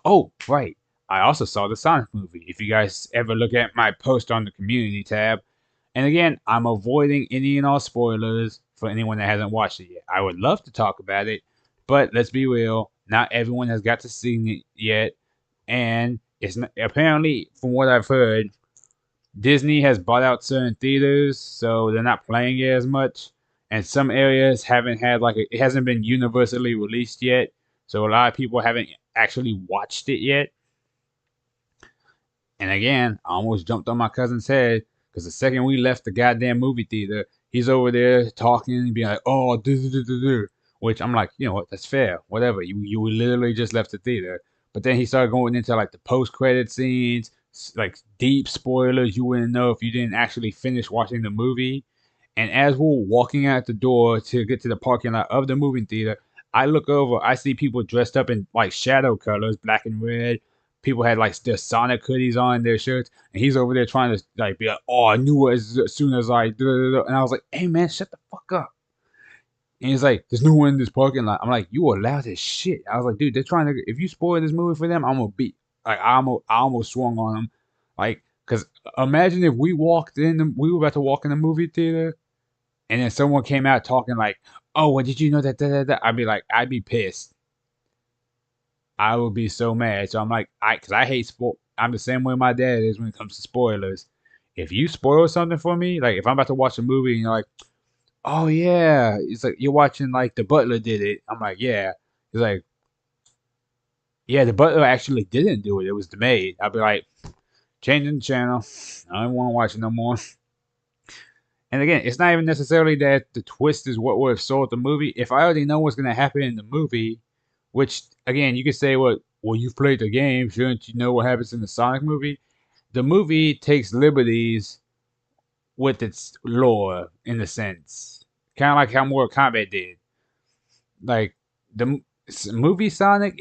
Oh, right. I also saw the Sonic movie. If you guys ever look at my post on the community tab, and again, I'm avoiding any and all spoilers for anyone that hasn't watched it yet. I would love to talk about it, but let's be real, not everyone has got to see it yet, and it's not, apparently, from what I've heard, Disney has bought out certain theaters, so they're not playing it as much, and some areas haven't had it hasn't been universally released yet, so a lot of people haven't actually watched it yet. And again, I almost jumped on my cousin's head because the second we left the goddamn movie theater, he's over there talking and being like, "Oh, which I'm like, you know what? That's fair. Whatever. You literally just left the theater." But then he started going into like the post credit scenes, like deep spoilers you wouldn't know if you didn't actually finish watching the movie. And as we're walking out the door to get to the parking lot of the movie theater, I look over, I see people dressed up in like shadow colors, black and red. People had like their Sonic hoodies on their shirts, and he's over there trying to like be like, "Oh, I knew it as soon as I," and I was like, "Hey man, shut the fuck up." And he's like, "There's no one in this parking lot." I'm like, "You are loud as shit." I was like, "Dude, they're trying to. If you spoil this movie for them, I'm gonna beat." Like I almost swung on them, like, cause imagine if we were about to walk in the movie theater, and then someone came out talking like, "Oh, well, did you know that?" I'd be like, I'd be pissed. I would be so mad. So I'm like, cause I hate spoil. I'm the same way my dad is when it comes to spoilers. If you spoil something for me, like if I'm about to watch a movie and you're like, "Oh yeah," it's like you're watching like The Butler did it. I'm like, "Yeah." It's like, "Yeah, The Butler actually didn't do it. It was the maid." I'd be like, changing the channel. I don't want to watch it no more. And again, it's not even necessarily that the twist is what would have sold the movie. If I already know what's gonna happen in the movie, which again, you could say well, you've played the game, shouldn't you know what happens in the Sonic movie? The movie takes liberties with its lore in a sense, kind of like how Mortal Kombat did. Like the movie Sonic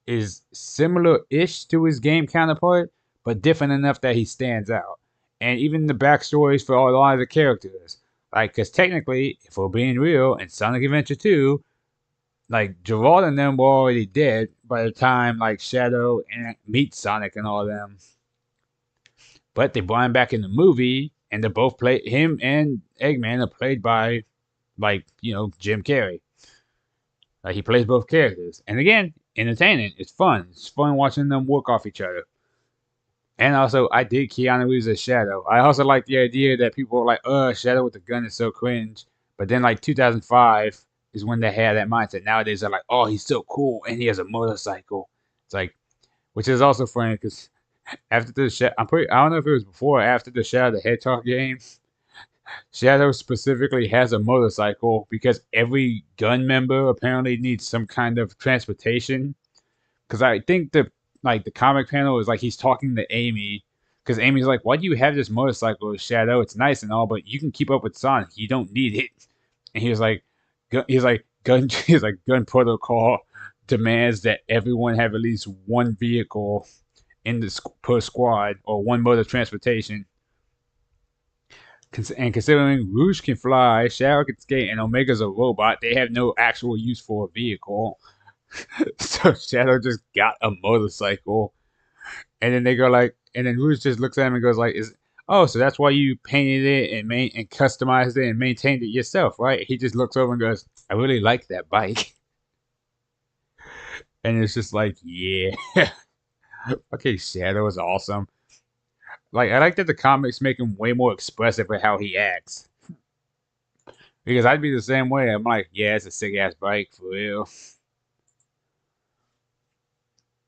is similar-ish to his game counterpart, but different enough that he stands out. And even the backstories for a lot of the characters, like, because technically, if we're being real, in Sonic Adventure 2, like Gerard and them were already dead by the time like Shadow and meet Sonic and all of them. But they brought him back in the movie, and they both play him and Eggman are played by like Jim Carrey. Like he plays both characters, and again, entertaining. It's fun. It's fun watching them work off each other. And also, I did Keanu Reeves as Shadow. I also like the idea that people are like, Shadow with the gun is so cringe." But then, like 2005 is when they had that mindset. Nowadays, they're like, "Oh, he's so cool, and he has a motorcycle." It's like, which is also funny because after the I don't know if it was before or after the Shadow the Hedgehog game. Shadow specifically has a motorcycle because every gun member apparently needs some kind of transportation. Because I think the comic panel is like he's talking to Amy, because Amy's like, "Why do you have this motorcycle, Shadow? It's nice and all, but you can keep up with Sonic. You don't need it." And he's like gun protocol demands that everyone have at least one vehicle in the per squad or one mode of transportation. And considering Rouge can fly, Shadow can skate, and Omega's a robot, they have no actual use for a vehicle. So Shadow just got a motorcycle, and then they go like, and then Rouge just looks at him and goes like, "Is oh, so that's why you painted it and customized it and maintained it yourself, right?" He just looks over and goes, "I really like that bike," and it's just like, yeah, okay, Shadow is awesome. Like I like that the comics make him way more expressive with how he acts. Because I'd be the same way. I'm like, yeah, it's a sick ass bike for real.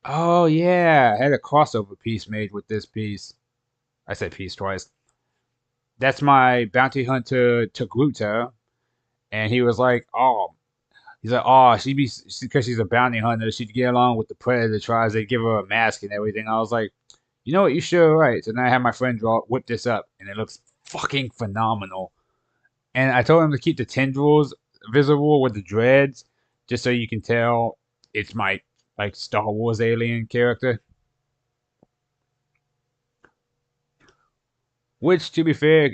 Oh yeah, I had a crossover piece made with this piece. I said piece twice. That's my bounty hunter Togruta, and he was like, "Oh, he's like, oh, because she's a bounty hunter, she'd get along with the predator tribes. They give her a mask and everything." I was like, "You know what? You sure right." So now I have my friend whip this up, and it looks fucking phenomenal. And I told him to keep the tendrils visible with the dreads, just so you can tell it's my like Star Wars alien character. Which, to be fair,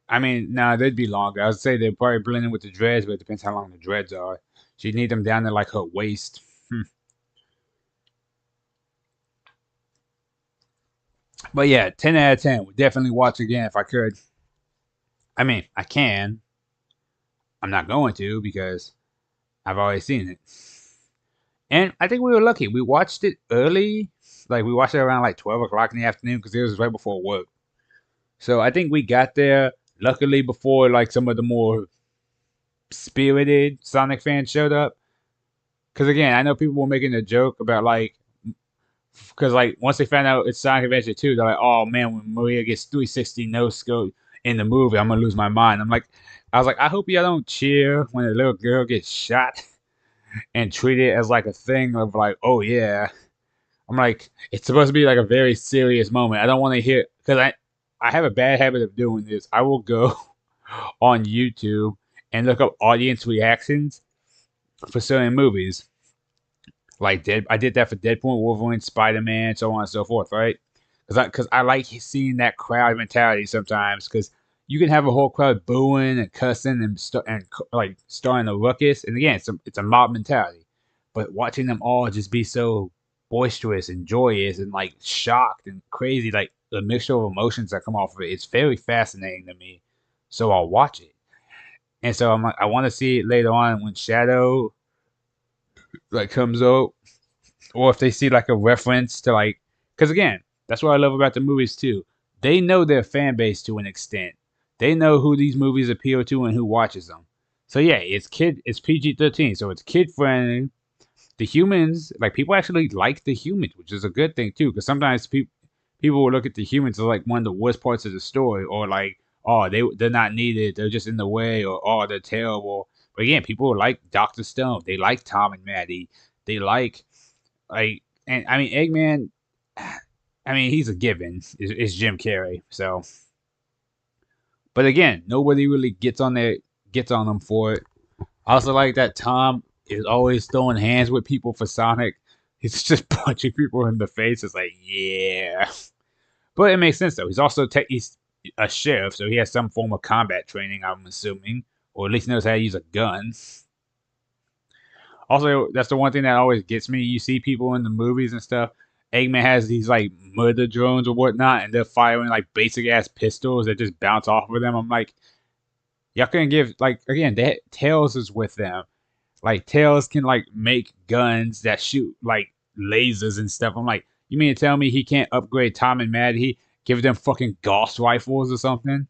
I mean, nah, they'd be longer. I'd say they're probably blending with the dreads, but it depends how long the dreads are. She'd need them down to like her waist. But yeah, 10 out of 10. Would definitely watch again if I could. I mean, I can. I'm not going to because I've already seen it. And I think we were lucky. We watched it early. Like, we watched it around like 12 o'clock in the afternoon because it was right before work. So I think we got there luckily before like some of the more spirited Sonic fans showed up. Because again, I know people were making a joke about like, because like once they found out it's Sonic Adventure 2, they're like, "Oh man, when Maria gets 360 no scope in the movie, I'm gonna lose my mind." I was like, I hope y'all don't cheer when a little girl gets shot and treat it as like a thing of like, "Oh yeah." I'm like, it's supposed to be like a very serious moment. I don't want to hear because I have a bad habit of doing this. I will go on YouTube and look up audience reactions for certain movies. Like I did that for Deadpool, Wolverine, Spider Man, so on and so forth, right? Because I like seeing that crowd mentality sometimes. Because you can have a whole crowd booing and cussing and like starting a ruckus, and again, it's a mob mentality. But watching them all just be so boisterous and joyous and like shocked and crazy, like the mixture of emotions that come off of it, it's very fascinating to me. So I'll watch it, and so I'm like, I want to see it later on when Shadow like comes out, or if they see like a reference to like, because again, that's what I love about the movies too. They know their fan base to an extent. They know who these movies appeal to and who watches them. So yeah, it's PG-13, so it's kid friendly. The humans, like people actually like the humans, which is a good thing too, because sometimes people will look at the humans as like one of the worst parts of the story, or like, oh, they're not needed, they're just in the way, or oh, they're terrible. But again, people like Doctor Stone, they like Tom and Maddie, they like And I mean, Eggman. I mean, he's a given. It's Jim Carrey. So, but again, nobody really gets on him for it. I also like that Tom is always throwing hands with people for Sonic. He's just punching people in the face. It's like, yeah. But it makes sense though. He's a sheriff, so he has some form of combat training. I'm assuming, or at least knows how to use a gun. Also, that's the one thing that always gets me. You see people in the movies and stuff. Eggman has these like murder drones or whatnot, and they're firing like basic ass pistols that just bounce off of them. I'm like, y'all couldn't give like again. Tails is with them. Like Tails can like make guns that shoot like lasers and stuff. I'm like, you mean to tell me he can't upgrade Tom and Maddie? He give them fucking Gauss rifles or something,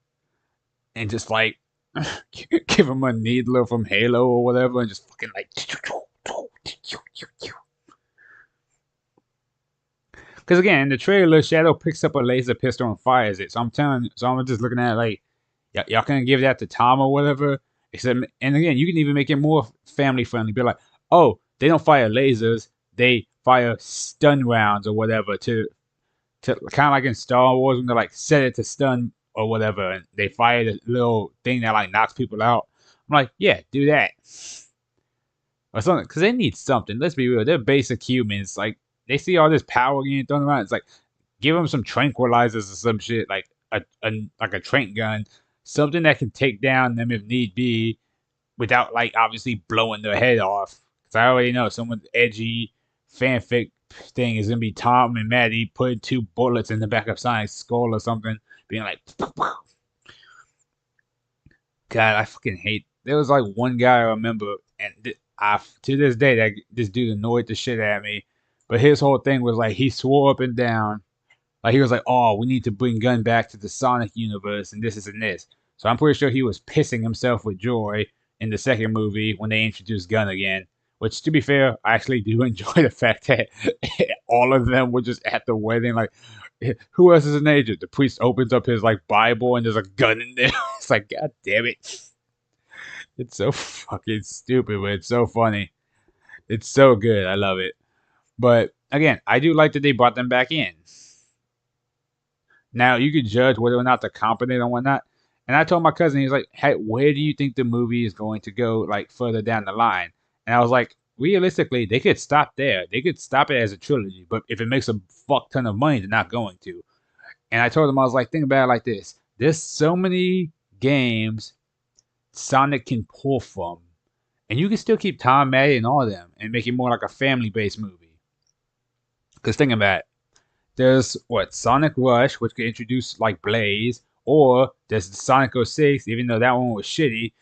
and just like give him a needler from Halo or whatever, and just fucking like. Because again, in the trailer, Shadow picks up a laser pistol and fires it. So I'm just looking at it like, y'all can give that to Tom or whatever. Except, and again, you can even make it more family friendly. Be like, oh, they don't fire lasers, they fire stun rounds or whatever to kind of like in Star Wars when they like set it to stun or whatever, and they fire the little thing that like knocks people out. I'm like, yeah, do that or something because they need something. Let's be real, they're basic humans. Like they see all this power getting thrown around. It's like give them some tranquilizers or some shit like a trank gun, something that can take down them if need be, without like obviously blowing their head off. Because I already know someone's edgy fanfic thing is gonna be Tom and Maddie putting two bullets in the back of Sonic's skull or something, being like, God, I fucking hate. There was like one guy I remember, and to this day that this dude annoyed the shit out of me. But his whole thing was like he swore up and down, like he was like, "Oh, we need to bring Gun back to the Sonic universe, and this is and this." So I'm pretty sure he was pissing himself with joy in the second movie when they introduced Gun again. Which, to be fair, I actually do enjoy the fact that all of them were just at the wedding. Like, who else is an agent? The priest opens up his like Bible and there's a gun in there. It's like, God damn it! It's so fucking stupid, but it's so funny. It's so good. I love it. But again, I do like that they brought them back in. Now you can judge whether or not they're competent or whatnot. And I told my cousin, he's like, "Hey, where do you think the movie is going to go, like further down the line?" And I was like, realistically, they could stop there. They could stop it as a trilogy, but if it makes a fuck ton of money, they're not going to. And I told him, I was like, think about it like this: there's so many games Sonic can pull from, and you can still keep Tom, Maddie, and all of them, and make it more like a family-based movie. Because think about it. There's what Sonic Rush, which could introduce like Blaze, or there's Sonic 06, even though that one was shitty.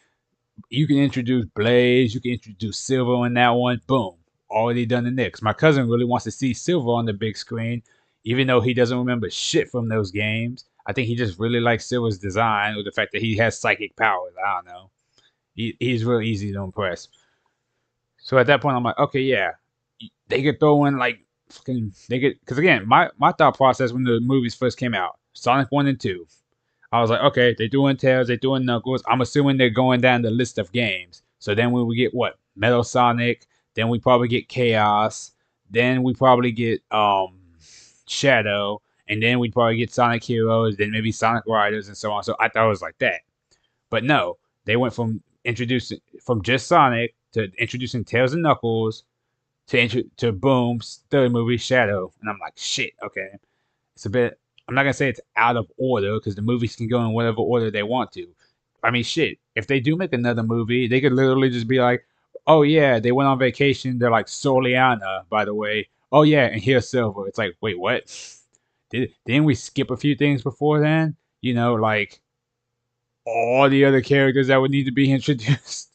You can introduce Blaze, you can introduce Silver in that one. Boom, already done the next. My cousin really wants to see Silver on the big screen, even though he doesn't remember shit from those games. I think he just really likes Silver's design or the fact that he has psychic powers. I don't know. He's real easy to impress. So at that point, I'm like, okay, yeah, they could throw in like fucking they could because again, my thought process when the movies first came out, Sonic 1 and 2, I was like, okay, they're doing Tails, they're doing Knuckles. I'm assuming they're going down the list of games. So then we get what Metal Sonic, then we probably get Chaos, then we probably get Shadow, and then we probably get Sonic Heroes, then maybe Sonic Riders, and so on. So I thought it was like that, but no, they went from introducing from just Sonic to introducing Tails and Knuckles to Boom's third movie, Shadow, and I'm like, shit, okay, it's a bit. I'm not gonna say it's out of order because the movies can go in whatever order they want to. I mean, shit, if they do make another movie, they could literally just be like, oh yeah, they went on vacation. They're like Soliana, by the way. Oh yeah, and here's Silver. It's like, wait, what? Didn't we skip a few things before then? You know, like all the other characters that would need to be introduced.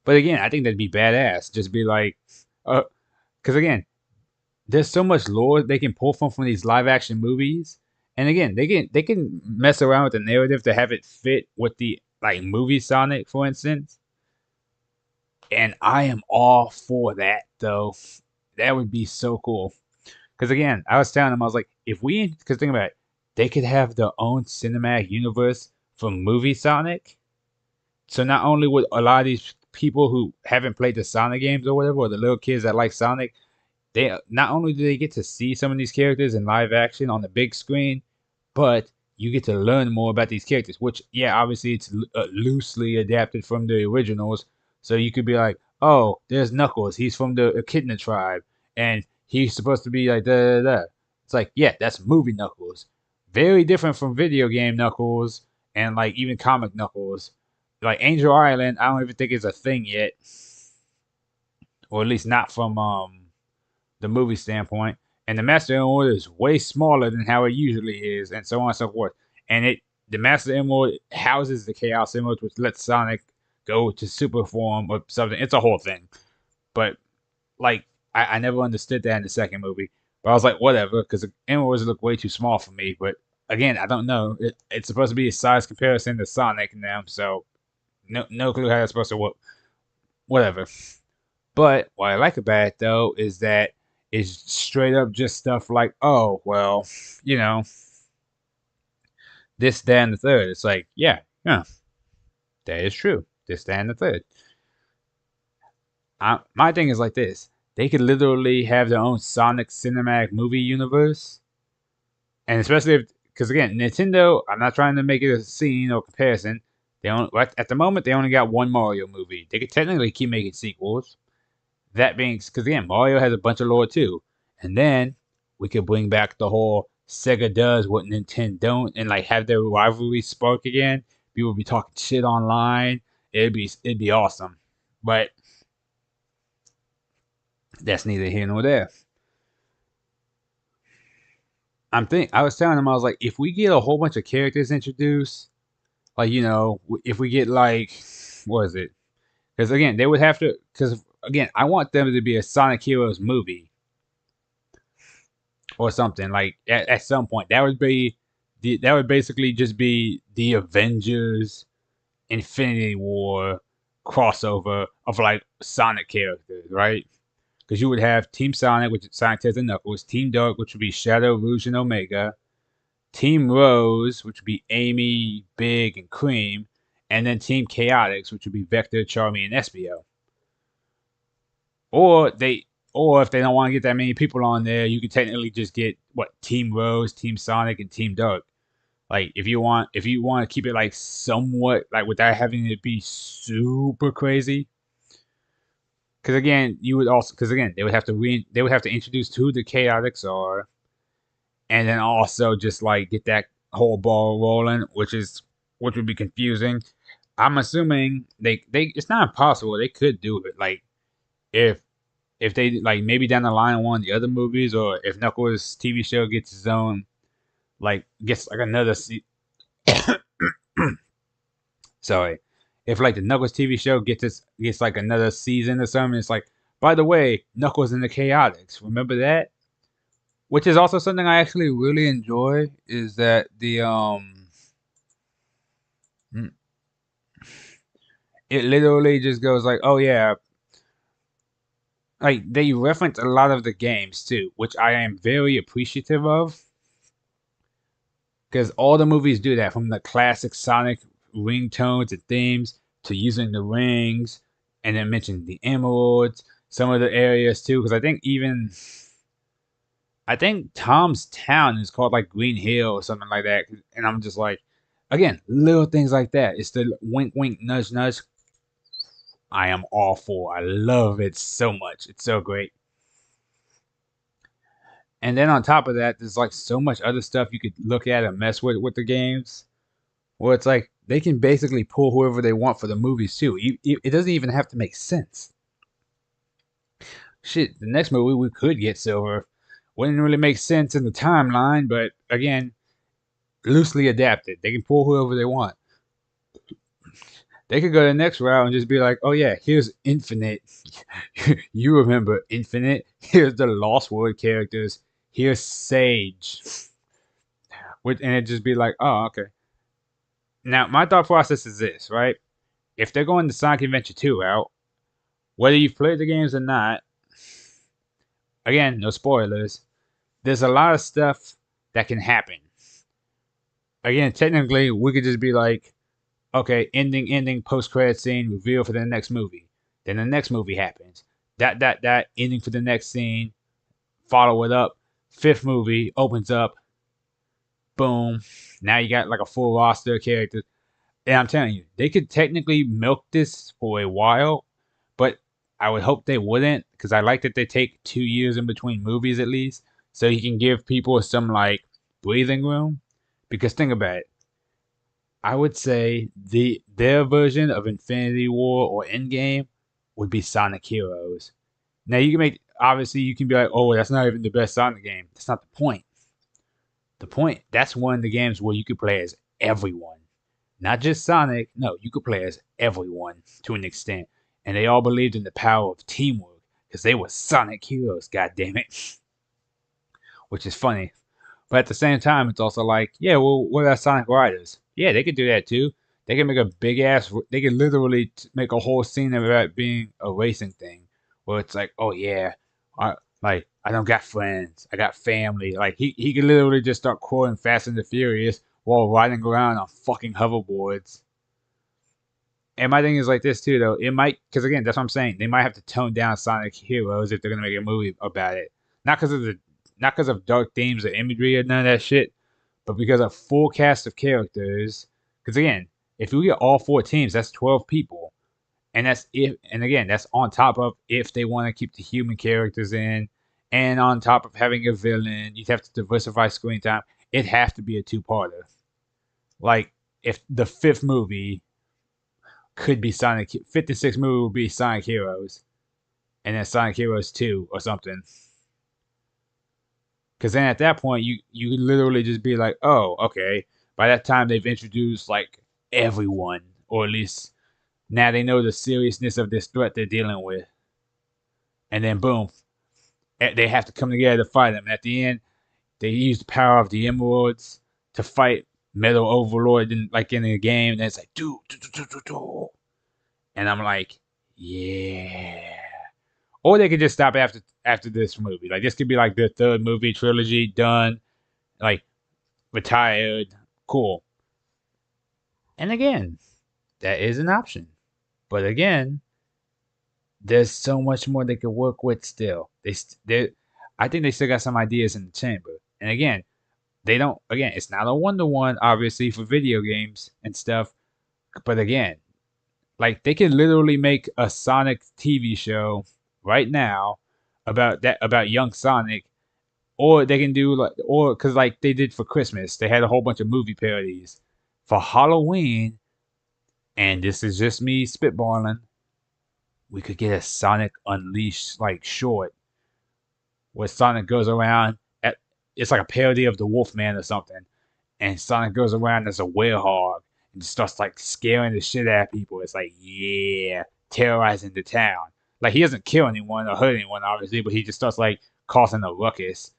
But again, I think that'd be badass. Just be like, because again, there's so much lore they can pull from these live action movies. And again, they can mess around with the narrative to have it fit with the like movie Sonic, for instance. And I am all for that though. That would be so cool. Because again, I was telling them, I was like, if we, because think about it, they could have their own cinematic universe for movie Sonic. So not only would a lot of these people who haven't played the Sonic games or whatever, or the little kids that like Sonic, they not only do they get to see some of these characters in live action on the big screen, but you get to learn more about these characters. Which, yeah, obviously it's loosely adapted from the originals, so you could be like, oh, there's Knuckles. He's from the Echidna tribe, and he's supposed to be like da da da. It's like, yeah, that's movie Knuckles. Very different from video game Knuckles and like even comic Knuckles. Like Angel Island, I don't even think it's a thing yet, or at least not from the movie standpoint. And the Master Emerald is way smaller than how it usually is, and so on and so forth. And the Master Emerald houses the Chaos Emerald, which lets Sonic go to super form or something. It's a whole thing. But like, I never understood that in the second movie. But I was like, whatever, because the emeralds look way too small for me. But again, I don't know. It's supposed to be a size comparison to Sonic now, so no clue how that's supposed to work. Whatever. But what I like about it though is that it's straight up just stuff like, oh well, you know, this, that, and the third. It's like, yeah, that is true. This, that, and the third. My thing is like this: they could literally have their own Sonic cinematic movie universe, and especially if, because again, Nintendo. I'm not trying to make it a scene or comparison. They don't at the moment they only got one Mario movie. They could technically keep making sequels. That being, because again, Mario has a bunch of lore too, and then we could bring back the whole Sega does what Nintendo don't, and like have their rivalry spark again. People would be talking shit online. It'd be awesome, but that's neither here nor there. I was telling them, I was like, if we get a whole bunch of characters introduced, like if we get like, what is it? Because again, they would have to. Because again, I want them to be a Sonic Heroes movie or something like at some point. That would basically just be the Avengers Infinity War crossover of like Sonic characters, right? Because you would have Team Sonic, which is Sonic, Tails, and Knuckles. Team Dark, which would be Shadow, Rouge, and Omega. Team Rose, which would be Amy, Big, and Cream. And then Team Chaotix, which would be Vector, Charmy, and Espio. Or if they don't want to get that many people on there, you could technically just get Team Rose, Team Sonic, and Team Dark. Like if you want to keep it like somewhat like without having it be super crazy. Because again, they would have to introduce who the Chaotix are, and then also just like get that whole ball rolling, which would be confusing. I'm assuming they it's not impossible. They could do it. Like if they like maybe down the line in one of the other movies, or if Knuckles TV show gets its own gets like another sorry. If like the Knuckles TV show gets like another season or something, it's like, by the way, Knuckles and the Chaotix. Remember that? Which is also something I actually really enjoy is that mm, it literally just goes like, oh yeah, like they reference a lot of the games too, which I am very appreciative of because all the movies do that, from the classic Sonic ringtones and themes to using the rings, and then mentioning the emeralds, some of the areas too. Because I think Tom's town is called like Green Hill or something like that, and I'm just like, again, little things like that. It's the wink, wink, nudge, nudge. I am all for. I love it so much. It's so great. And then on top of that, there's like so much other stuff you could look at and mess with the games. Where it's like they can basically pull whoever they want for the movies too. It doesn't even have to make sense. Shit, the next movie we could get Silver. Wouldn't really make sense in the timeline, but again, loosely adapted. They can pull whoever they want. They could go the next route and just be like, oh yeah, here's Infinite. You remember Infinite? Here's the Lost World characters. Here's Sage. And it just be like, oh, okay. Now, my thought process is this, right? If they're going the Sonic Adventure 2 route, whether you've played the games or not, again, no spoilers, there's a lot of stuff that can happen. Again, technically, we could just be like, okay, ending, post-credit scene, reveal for the next movie. Then the next movie happens. That ending for the next scene. Follow it up. Fifth movie opens up. Boom. Now you got like a full roster of characters. And I'm telling you, they could technically milk this for a while, but I would hope they wouldn't, because I like that they take 2 years in between movies at least, so you can give people some like breathing room. Because think about it, I would say their version of Infinity War or Endgame would be Sonic Heroes. Now you can make obviously you can be like, oh, that's not even the best Sonic game. That's not the point. The point that's one of the games where you could play as everyone. Not just Sonic. No, you could play as everyone to an extent. And they all believed in the power of teamwork because they were Sonic heroes, god damn it. Which is funny. But at the same time, it's also like, yeah, well, what about Sonic Riders? Yeah, they could do that too. They can make a big ass. They could literally make a whole scene of it being a racing thing, where it's like, oh yeah, like I don't got friends, I got family. Like he could literally just start quoting Fast and the Furious while riding around on fucking hoverboards. And my thing is like this too, though. It might, because again, that's what I'm saying. They might have to tone down Sonic Heroes if they're gonna make a movie about it. Not because of not because of dark themes or imagery or none of that shit, but because of full cast of characters. Because again, if we get all four teams, that's 12 people, and that's if, and again, that's on top of if they want to keep the human characters in, and on top of having a villain, you'd have to diversify screen time. It'd have to be a two-parter. Like if the fifth movie could be Sonic, 56 movie would be Sonic Heroes, and then Sonic Heroes 2 or something. Because then at that point, you could literally just be like, oh, okay. By that time, they've introduced like everyone, or at least now they know the seriousness of this threat they're dealing with. And then boom, they have to come together to fight them. And at the end, they use the power of the emeralds to fight Metal Overlord, like in the game. And it's like, do. And I'm like, yeah. Or they could just stop after this movie. Like this could be like the third movie trilogy done, like retired, cool. And again, that is an option. But again, there's so much more they could work with still. They I think they still got some ideas in the chamber. And again, they don't. Again, it's not a 1-to-1, obviously, for video games and stuff. But again, like they can literally make a Sonic TV show right now about young Sonic, or they can do like, or because like they did for Christmas, they had a whole bunch of movie parodies. For Halloween, and this is just me spitballing, we could get a Sonic Unleashed like short where Sonic goes around at, it's like a parody of the Wolfman or something, and Sonic goes around as a werehog and just starts like scaring the shit out of people. It's like, yeah, terrorizing the town. Like he doesn't kill anyone or hurt anyone, obviously, but he just starts like causing a ruckus.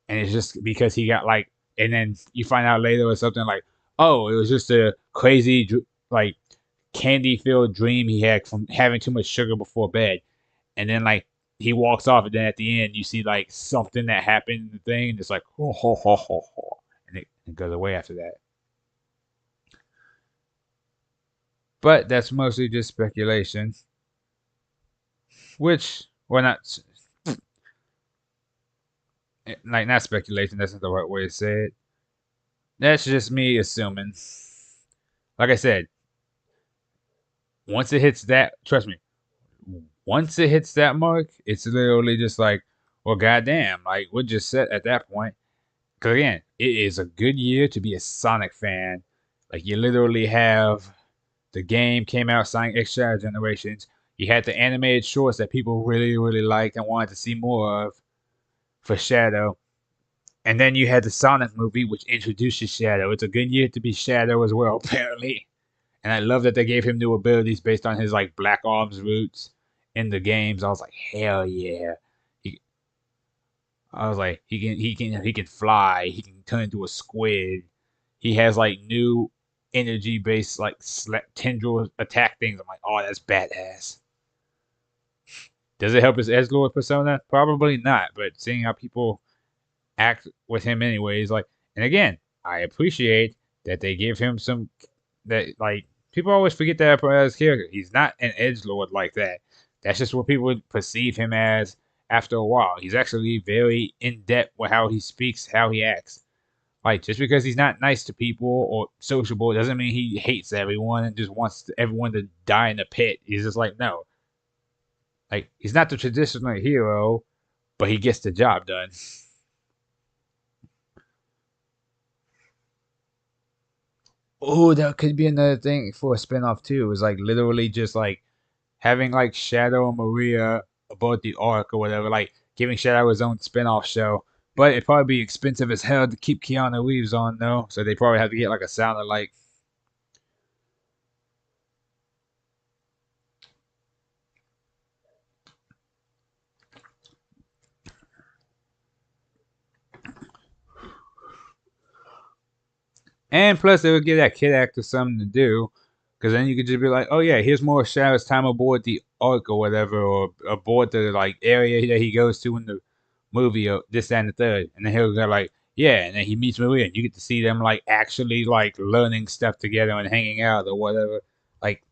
And it's just because he got like, and then you find out later or something like, oh, it was just a crazy like candy filled dream he had from having too much sugar before bed. And then like he walks off, and then at the end you see like something that happened in the thing, and it's like ho ho ho ho ho, and it goes away after that. But that's mostly just speculation, which we're not like not speculation. That's not the right way to say it. That's just me assuming. Like I said, once it hits that, trust me, once it hits that mark, it's literally just like, well, goddamn, like we're just set at that point. Because again, it is a good year to be a Sonic fan. Like you literally have the game came out, Sonic X Shadow Generations. You had the animated shorts that people really, really liked and wanted to see more of for Shadow. And then you had the Sonic movie, which introduces Shadow. It's a good year to be Shadow as well, apparently. And I love that they gave him new abilities based on his like Black Arms roots in the games. I was like, hell yeah. He, I was like, he can fly. He can turn into a squid. He has like new energy based like tendril attack things. I'm like, oh, that's badass. Does it help his Edgelord persona? Probably not. But seeing how people act with him anyways, like, and again, I appreciate that they give him some that like people always forget that about his character. He's not an edge lord like that. That's just what people perceive him as after a while. He's actually very in depth with how he speaks, how he acts. Like just because he's not nice to people or sociable doesn't mean he hates everyone and just wants everyone to die in a pit. He's just like no, like he's not the traditional hero, but he gets the job done. Oh, that could be another thing for a spinoff too. Is like literally just like having like Shadow and Maria aboard the Ark or whatever, like giving Shadow his own spin-off show. But it'd probably be expensive as hell to keep Keanu Reeves on though, so they probably have to get like a sound alike. And plus, they would give that kid actor something to do, because then you could just be like, oh yeah, here's more Shadow's time aboard the Ark or whatever, or aboard the like area that he goes to in the movie, or this, that, and the third. And then he'll go like, yeah, and then he meets Maria, and you get to see them like actually like learning stuff together and hanging out or whatever. Like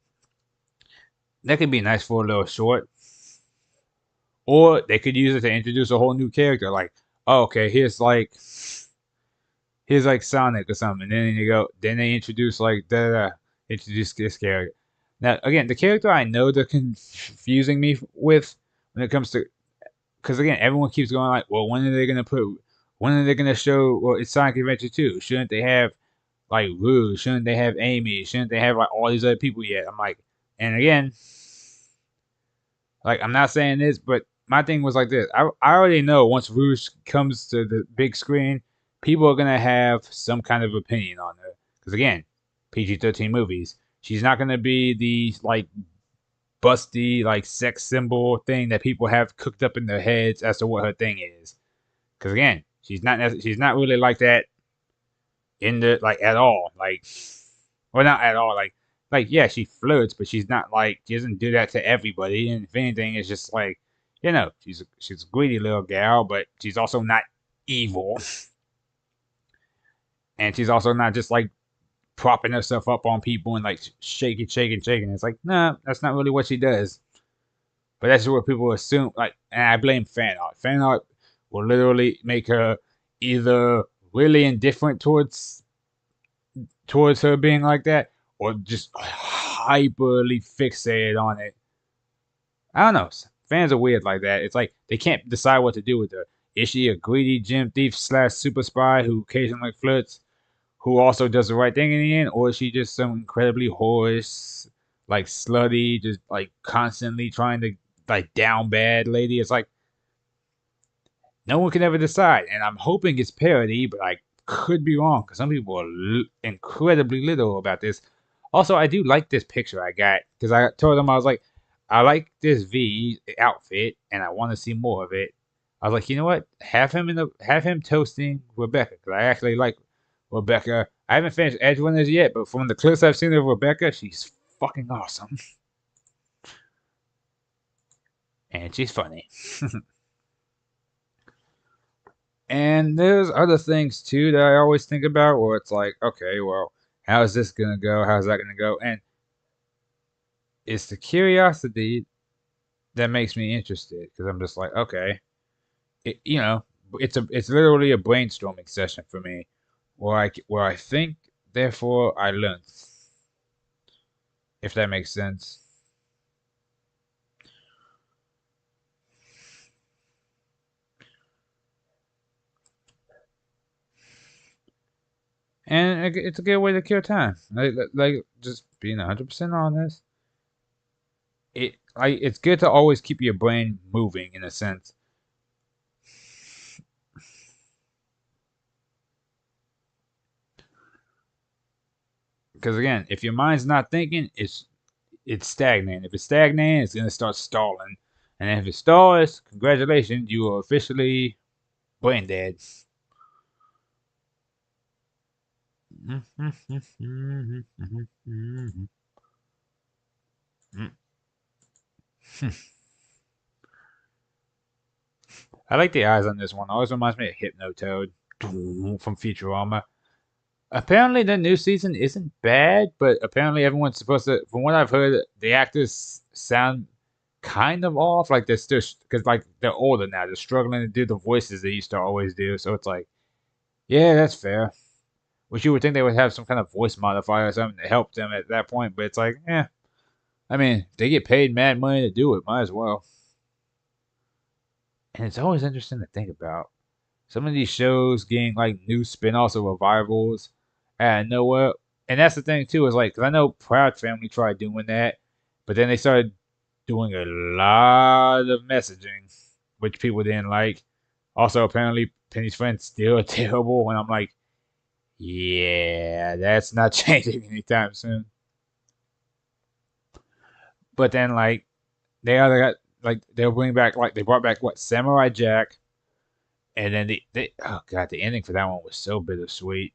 that could be nice for a little short. Or they could use it to introduce a whole new character. Like, oh, okay, here's like Sonic or something. And then then they introduce like introduce this character. Now, again, the character I know they're confusing me with when it comes to, because again, everyone keeps going like, well, when are they gonna show? Well, it's Sonic Adventure 2. Shouldn't they have like Rouge? Shouldn't they have Amy? Shouldn't they have like all these other people yet? I'm like, and again, like I'm not saying this, but my thing was like this. I already know once Rouge comes to the big screen, people are gonna have some kind of opinion on her. Because again, PG-13 movies. She's not gonna be the like busty like sex symbol thing that people have cooked up in their heads as to what her thing is. Because again, she's not really like that in the like at all. Like, well, not at all. Like yeah, she flirts, but she's not like she doesn't do that to everybody. And if anything, it's just like she's a greedy little gal, but she's also not evil, and she's also not just like propping herself up on people and like shaking. It's like nah, that's not really what she does. But that's what people assume. Like, and I blame fan art. Fan art will literally make her either really indifferent towards her being like that, or just hyperly fixated on it. I don't know. Fans are weird like that. It's like they can't decide what to do with her. Is she a greedy gym thief slash super spy who occasionally flirts, who also does the right thing in the end, or is she just some incredibly whorish, like slutty, just like constantly trying to like down bad lady? It's like no one can ever decide, and I'm hoping it's parody, but I could be wrong because some people are incredibly literal about this. Also, I do like this picture I got because I told them I was like, I like this V outfit, and I want to see more of it. I was like, you know what? Have him toasting Rebecca because I actually like Rebecca. I haven't finished Edgerunners yet, but from the clips I've seen of Rebecca, she's fucking awesome, and she's funny. And there's other things too that I always think about where it's like, okay, well, how's this gonna go? How's that gonna go? And it's the curiosity that makes me interested because I'm just like, okay, you know, it's literally a brainstorming session for me, where I think, therefore I learn, if that makes sense. And it's a good way to kill time. Like just being 100% honest. It's good to always keep your brain moving in a sense. Because again, if your mind's not thinking, it's stagnant. If it's stagnant, it's gonna start stalling. And if it stalls, congratulations, you are officially brain dead. I like the eyes on this one. Always reminds me of Hypnotoad from Futurama. Apparently, the new season isn't bad, but apparently everyone's supposed to. From what I've heard, the actors sound kind of off. Like they're still because like they're older now. They're struggling to do the voices they used to always do. So it's like, yeah, that's fair. Which you would think they would have some kind of voice modifier or something to help them at that point, but it's like, I mean, they get paid mad money to do it, might as well. And it's always interesting to think about some of these shows getting like new spin-offs or revivals out of nowhere. And that's the thing too, is like, 'cause I know Proud Family tried doing that, but then they started doing a lot of messaging, which people didn't like. Also, apparently, Penny's Friends still terrible, and I'm like, yeah, that's not changing anytime soon. But then like they either got like they'll bring back like they brought back what Samurai Jack, and then they oh god the ending for that one was so bittersweet.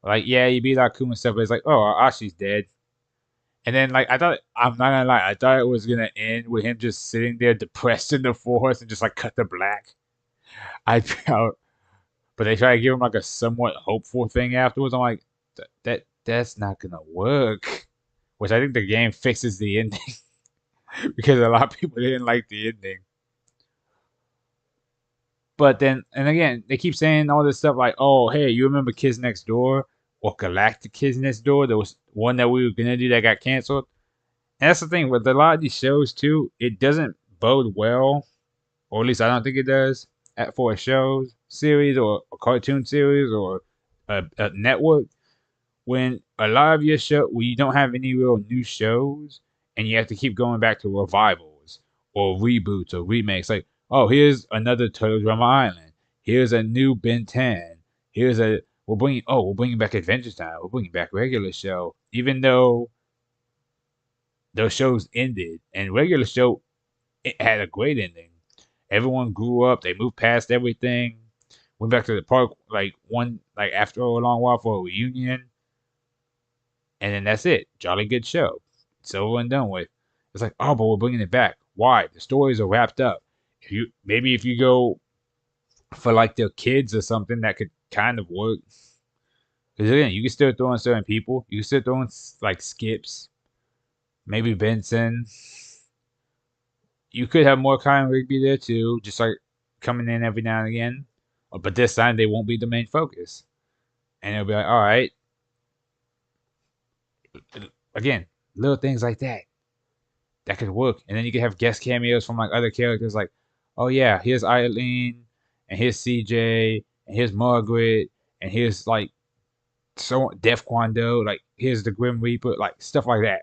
Like yeah, you beat Aku and stuff, but it's like oh Ashi's dead, and then like I thought I'm not gonna lie, I thought it was gonna end with him just sitting there depressed in the forest and just like cut to black. I felt, but they try to give him like a somewhat hopeful thing afterwards. I'm like that's not gonna work. Which I think the game fixes the ending because a lot of people didn't like the ending. But then, and again, they keep saying all this stuff like, "Oh, hey, you remember Kids Next Door or Galactic Kids Next Door? There was one that we were gonna do that got canceled." And that's the thing with a lot of these shows too. It doesn't bode well, or at least I don't think it does, for a show series or a cartoon series or a network when a lot of your show when you don't have any real new shows and you have to keep going back to revivals or reboots or remakes like oh here's another Turtles Drama Island, here's a new Ben 10, here's a we're bringing back Adventure Time, we're bringing back regular show, even though those shows ended and regular show it had a great ending. Everyone grew up, they moved past everything, went back to the park like one like after a long while for a reunion, and then that's it. Jolly good show. It's over and done with. It's like, oh, but we're bringing it back. Why? The stories are wrapped up. If you go for like their kids or something, that could kind of work. Because again, you can still throw in certain people. You can still throw in like Skips, maybe Benson. You could have more Kyle and Rigby there too, just like coming in every now and again. But this time they won't be the main focus, and it'll be like, all right, again, little things like that could work. And then you could have guest cameos from like other characters, like, oh yeah, here's Eileen, and here's CJ, and here's Margaret, and here's like so Def Kwando, like here's the Grim Reaper, like stuff like that.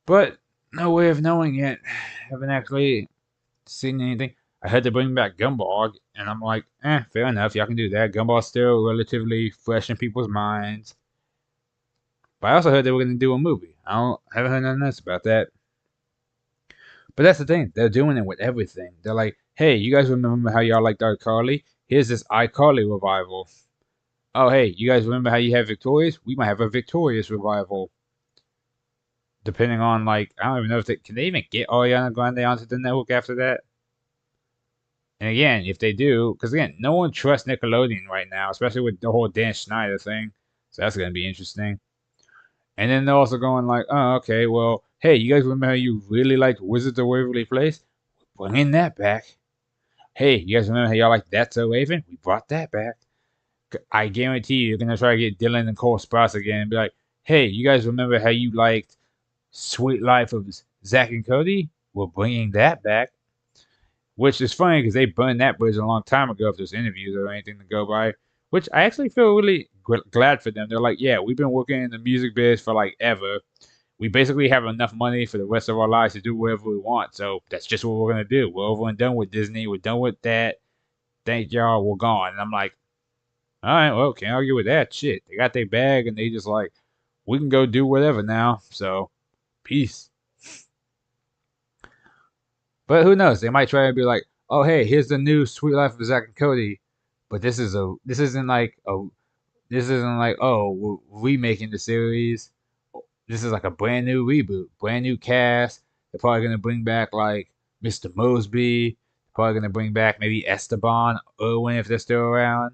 But no way of knowing yet. Haven't actually seen anything. I had to bring back Gumball, and I'm like, fair enough, y'all can do that. Gumball's still relatively fresh in people's minds. But I also heard they were gonna do a movie. Haven't heard nothing else about that. But that's the thing. They're doing it with everything. They're like, hey, you guys remember how y'all liked iCarly? Here's this iCarly revival. Oh, hey, you guys remember how you have Victorious? We might have a Victorious revival. Depending on, like, I don't even know if they can they even get Ariana Grande onto the network after that? And again, if they do, because again, no one trusts Nickelodeon right now, especially with the whole Dan Schneider thing. So that's going to be interesting. And then they're also going like, oh, okay, well, hey, you guys remember how you really liked Wizards of Waverly Place? Bringing that back. Hey, you guys remember how y'all like That's So Raven? We brought that back. I guarantee you're gonna try to get Dylan and Cole Sprouse again and be like, hey, you guys remember how you liked Sweet Life of Zach and Cody? We're bringing that back. Which is funny because they burned that bridge a long time ago if there's interviews or anything to go by. Which I actually feel really glad for them. They're like, yeah, we've been working in the music biz for like ever. We basically have enough money for the rest of our lives to do whatever we want. So that's just what we're gonna do. We're over and done with Disney. We're done with that. Thank y'all. We're gone. And I'm like, all right, well, can't argue with that. Shit, they got their bag and they just like, we can go do whatever now. So, peace. But who knows? They might try to be like, oh hey, here's the new Sweet Life of Zack and Cody, but this isn't like oh we're remaking the series. This is like a brand new reboot, brand new cast. They're probably gonna bring back like Mr. Mosby. Probably gonna bring back maybe Esteban, Irwin if they're still around.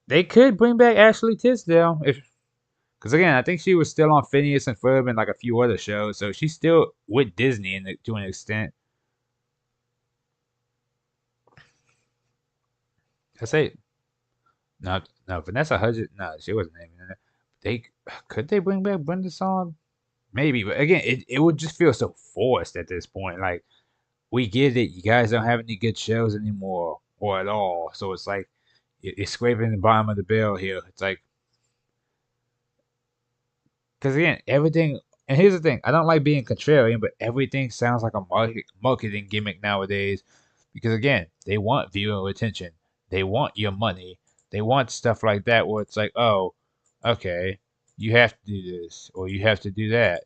They could bring back Ashley Tisdale if, because again, I think she was still on Phineas and Ferb and like a few other shows, so she's still with Disney to an extent. I say no, Vanessa Hudgens. No, she wasn't even in it. They could they bring back Brenda Song? Maybe, but again, it would just feel so forced at this point. Like we get it, you guys don't have any good shows anymore or at all, so it's like you're scraping the bottom of the barrel here. It's like because again, everything. And here's the thing: I don't like being contrarian, but everything sounds like a marketing gimmick nowadays. Because again, they want viewer attention, they want your money, they want stuff like that. Where it's like, oh, okay, you have to do this or you have to do that,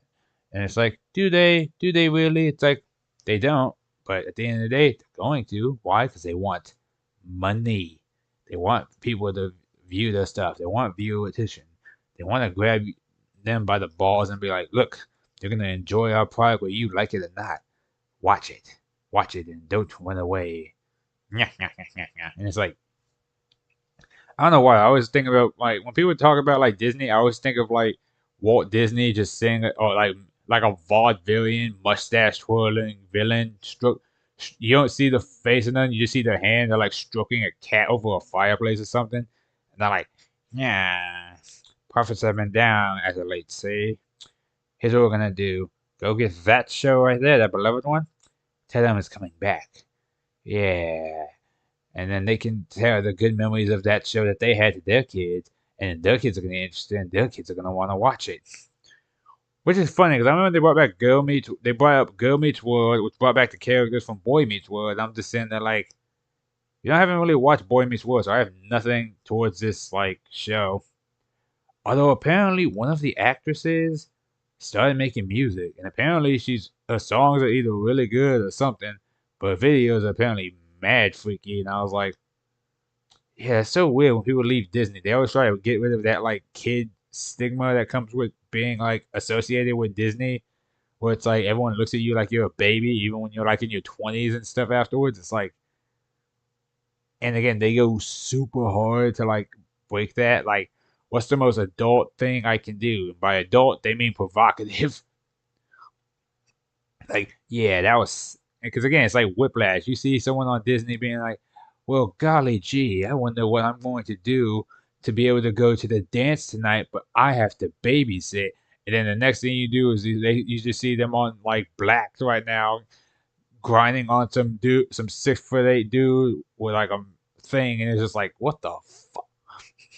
and it's like, do they? Do they really? It's like they don't. But at the end of the day, they're going to. Why? Because they want money. They want people to view their stuff. They want viewer attention. They want to grab them by the balls and be like, look, you're gonna enjoy our product whether you like it or not. Watch it. Watch it and don't run away. And it's like I don't know why. I always think about like when people talk about like Disney, I always think of like Walt Disney just saying or like a vaudevillian, mustache twirling villain stroke. You don't see the face of them. You just see their hand. They're like stroking a cat over a fireplace or something, and they're like, "Yeah, profits have been down as of late. See, here's what we're gonna do. Go get that show right there, that beloved one. Tell them it's coming back. Yeah, and then they can tell the good memories of that show that they had to their kids, and their kids are gonna be interested, and their kids are gonna want to watch it. Which is funny because I remember they brought back Girl Meets. They brought up Girl Meets World, which brought back the characters from Boy Meets World. And I'm just sitting there like, I haven't really watched Boy Meets World, so I have nothing towards this like show. Although apparently one of the actresses started making music, and apparently her songs are either really good or something, but her videos are apparently mad freaky. And I was like, yeah, it's so weird when people leave Disney. They always try to get rid of that like kid stigma that comes with being like associated with Disney, where it's like everyone looks at you like you're a baby, even when you're like in your 20s and stuff afterwards. It's like, and again, they go super hard to like break that. Like, what's the most adult thing I can do? And by adult, they mean provocative. Like, yeah, that was because again, it's like whiplash. You see someone on Disney being like, "Well, golly gee, I wonder what I'm going to do to be able to go to the dance tonight, but I have to babysit." And then the next thing you do is you just see them on like Blacks right now, grinding on some 6'8" dude with like a thing, and it's just like, what the fuck?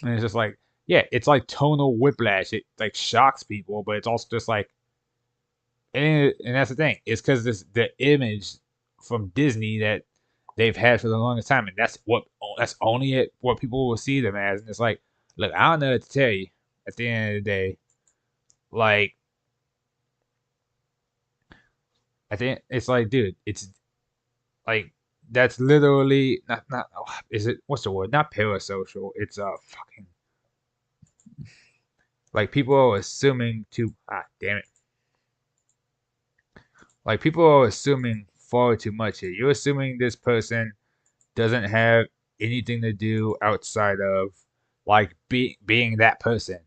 And it's just like, yeah, it's like tonal whiplash. It like shocks people, but it's also just like and that's the thing. It's because this the image from Disney that they've had for the longest time, and that's only what people will see them as. And it's like, look, I don't know what to tell you. At the end of the day, like I think it's like, dude, it's like that's literally not is it what's the word? Not parasocial. It's fucking like people are assuming to damn it. Like people are assuming far too much here. You're assuming this person doesn't have anything to do outside of like being that person.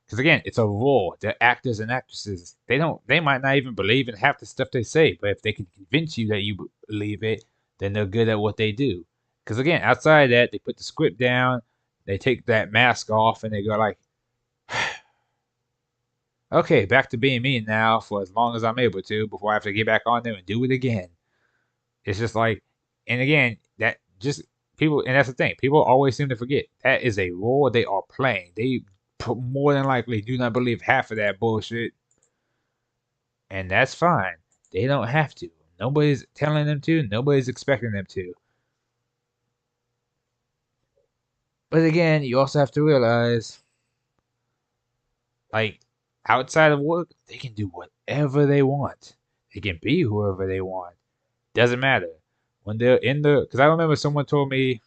Because again, it's a role. They're actors and actresses. They might not even believe in half the stuff they say, but if they can convince you that you believe it, then they're good at what they do. Because again, outside of that, they put the script down, they take that mask off, and they go like, okay, back to being me now for as long as I'm able to before I have to get back on there and do it again. It's just like, and again, that just people, and that's the thing. People always seem to forget that is a role they are playing. They more than likely do not believe half of that bullshit, and that's fine. They don't have to. Nobody's telling them to. Nobody's expecting them to. But again, you also have to realize, like, outside of work, they can do whatever they want. They can be whoever they want. Doesn't matter. When they're in the, because I remember someone told me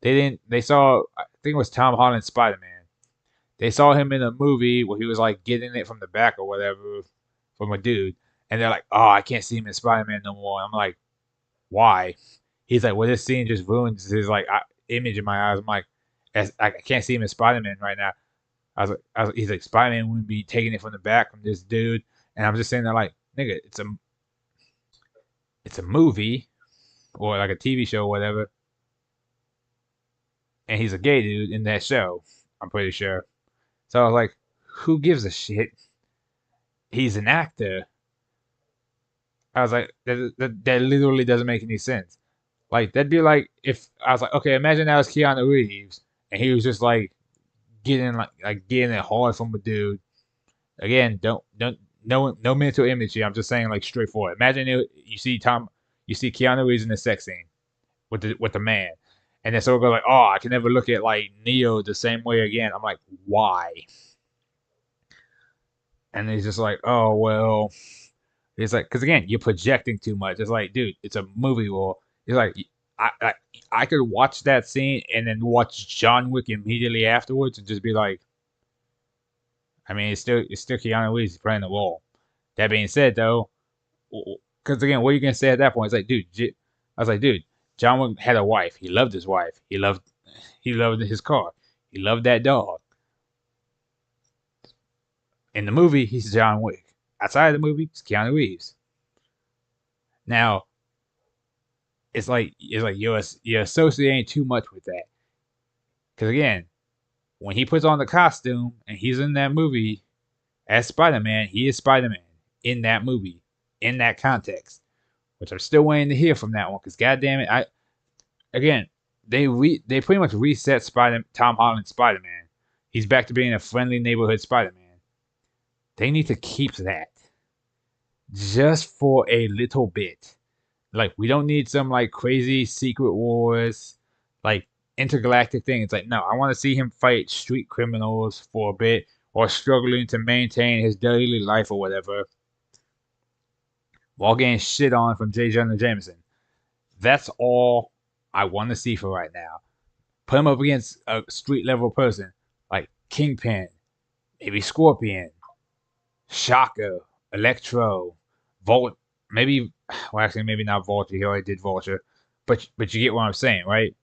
they saw, I think it was Tom Holland's Spider Man. They saw him in a movie where he was like getting it from the back or whatever from a dude. And they're like, oh, I can't see him in Spider Man no more. I'm like, why? He's like, well, this scene just ruins his like image in my eyes. I'm like, I can't see him as Spider Man right now. He's like, Spider Man wouldn't be taking it from the back from this dude, and I'm just saying that like, nigga, it's a movie or like a TV show or whatever, and he's a gay dude in that show. I'm pretty sure. So I was like, who gives a shit? He's an actor. I was like, that literally doesn't make any sense. Like that'd be like if I was like, okay, imagine that was Keanu Reeves and he was just like getting it hard from a dude. Again, don't no mental image here. I'm just saying like straightforward. Imagine you see Keanu Reeves in the sex scene with the man, and then someone goes like, oh, I can never look at like Neo the same way again. I'm like, why? And he's just like, oh well, it's like, because again, you're projecting too much. It's like, dude, it's a movie role. It's like, I, I, I could watch that scene and then watch John Wick immediately afterwards and just be like, I mean, it's still Keanu Reeves playing the role. That being said, though, because again, what are you gonna say at that point? It's like, dude, I was like, dude, John Wick had a wife. He loved his wife. He loved his car. He loved that dog. In the movie, he's John Wick. Outside of the movie, it's Keanu Reeves. Now, it's like you're associating too much with that. Because again, when he puts on the costume and he's in that movie as Spider Man, he is Spider Man in that movie, in that context. Which I'm still waiting to hear from that one. Because goddamn it, again they pretty much reset Tom Holland Spider Man. He's back to being a friendly neighborhood Spider Man. They need to keep that just for a little bit. Like we don't need some like crazy secret wars, like intergalactic thing. It's like no, I want to see him fight street criminals for a bit or struggling to maintain his daily life or whatever, while getting shit on from J. Jonah Jameson. That's all I want to see for right now. Put him up against a street level person like Kingpin, maybe Scorpion, Shocker, Electro, Volt, maybe. Well, actually, maybe not Vulture. He already did Vulture, but you get what I'm saying, right?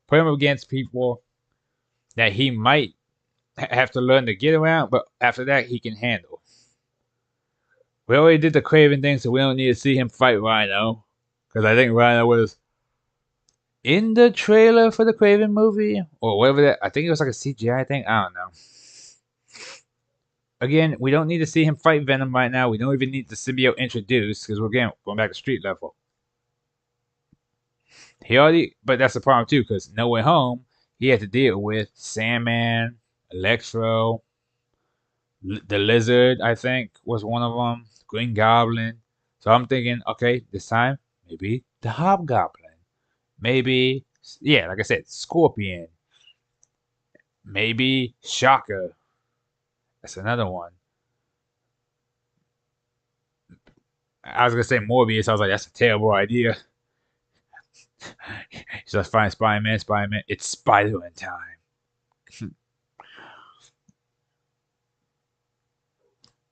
Put him against people that he might have to learn to get around, but after that he can handle. We already did the Craven thing, so we don't need to see him fight Rhino, because I think Rhino was in the trailer for the Craven movie or whatever that. I think it was like a CGI thing. I don't know. Again, we don't need to see him fight Venom right now. We don't even need the symbiote introduced because we're going back to street level. But that's the problem too, because No Way Home, he had to deal with Sandman, Electro, the Lizard, I think was one of them, Green Goblin. So I'm thinking, okay, this time maybe the Hobgoblin, maybe yeah, like I said, Scorpion, maybe Shocker. That's another one. I was gonna say Morbius. I was like, that's a terrible idea. Just find Spider-Man, Spider-Man. It's Spider-Man time.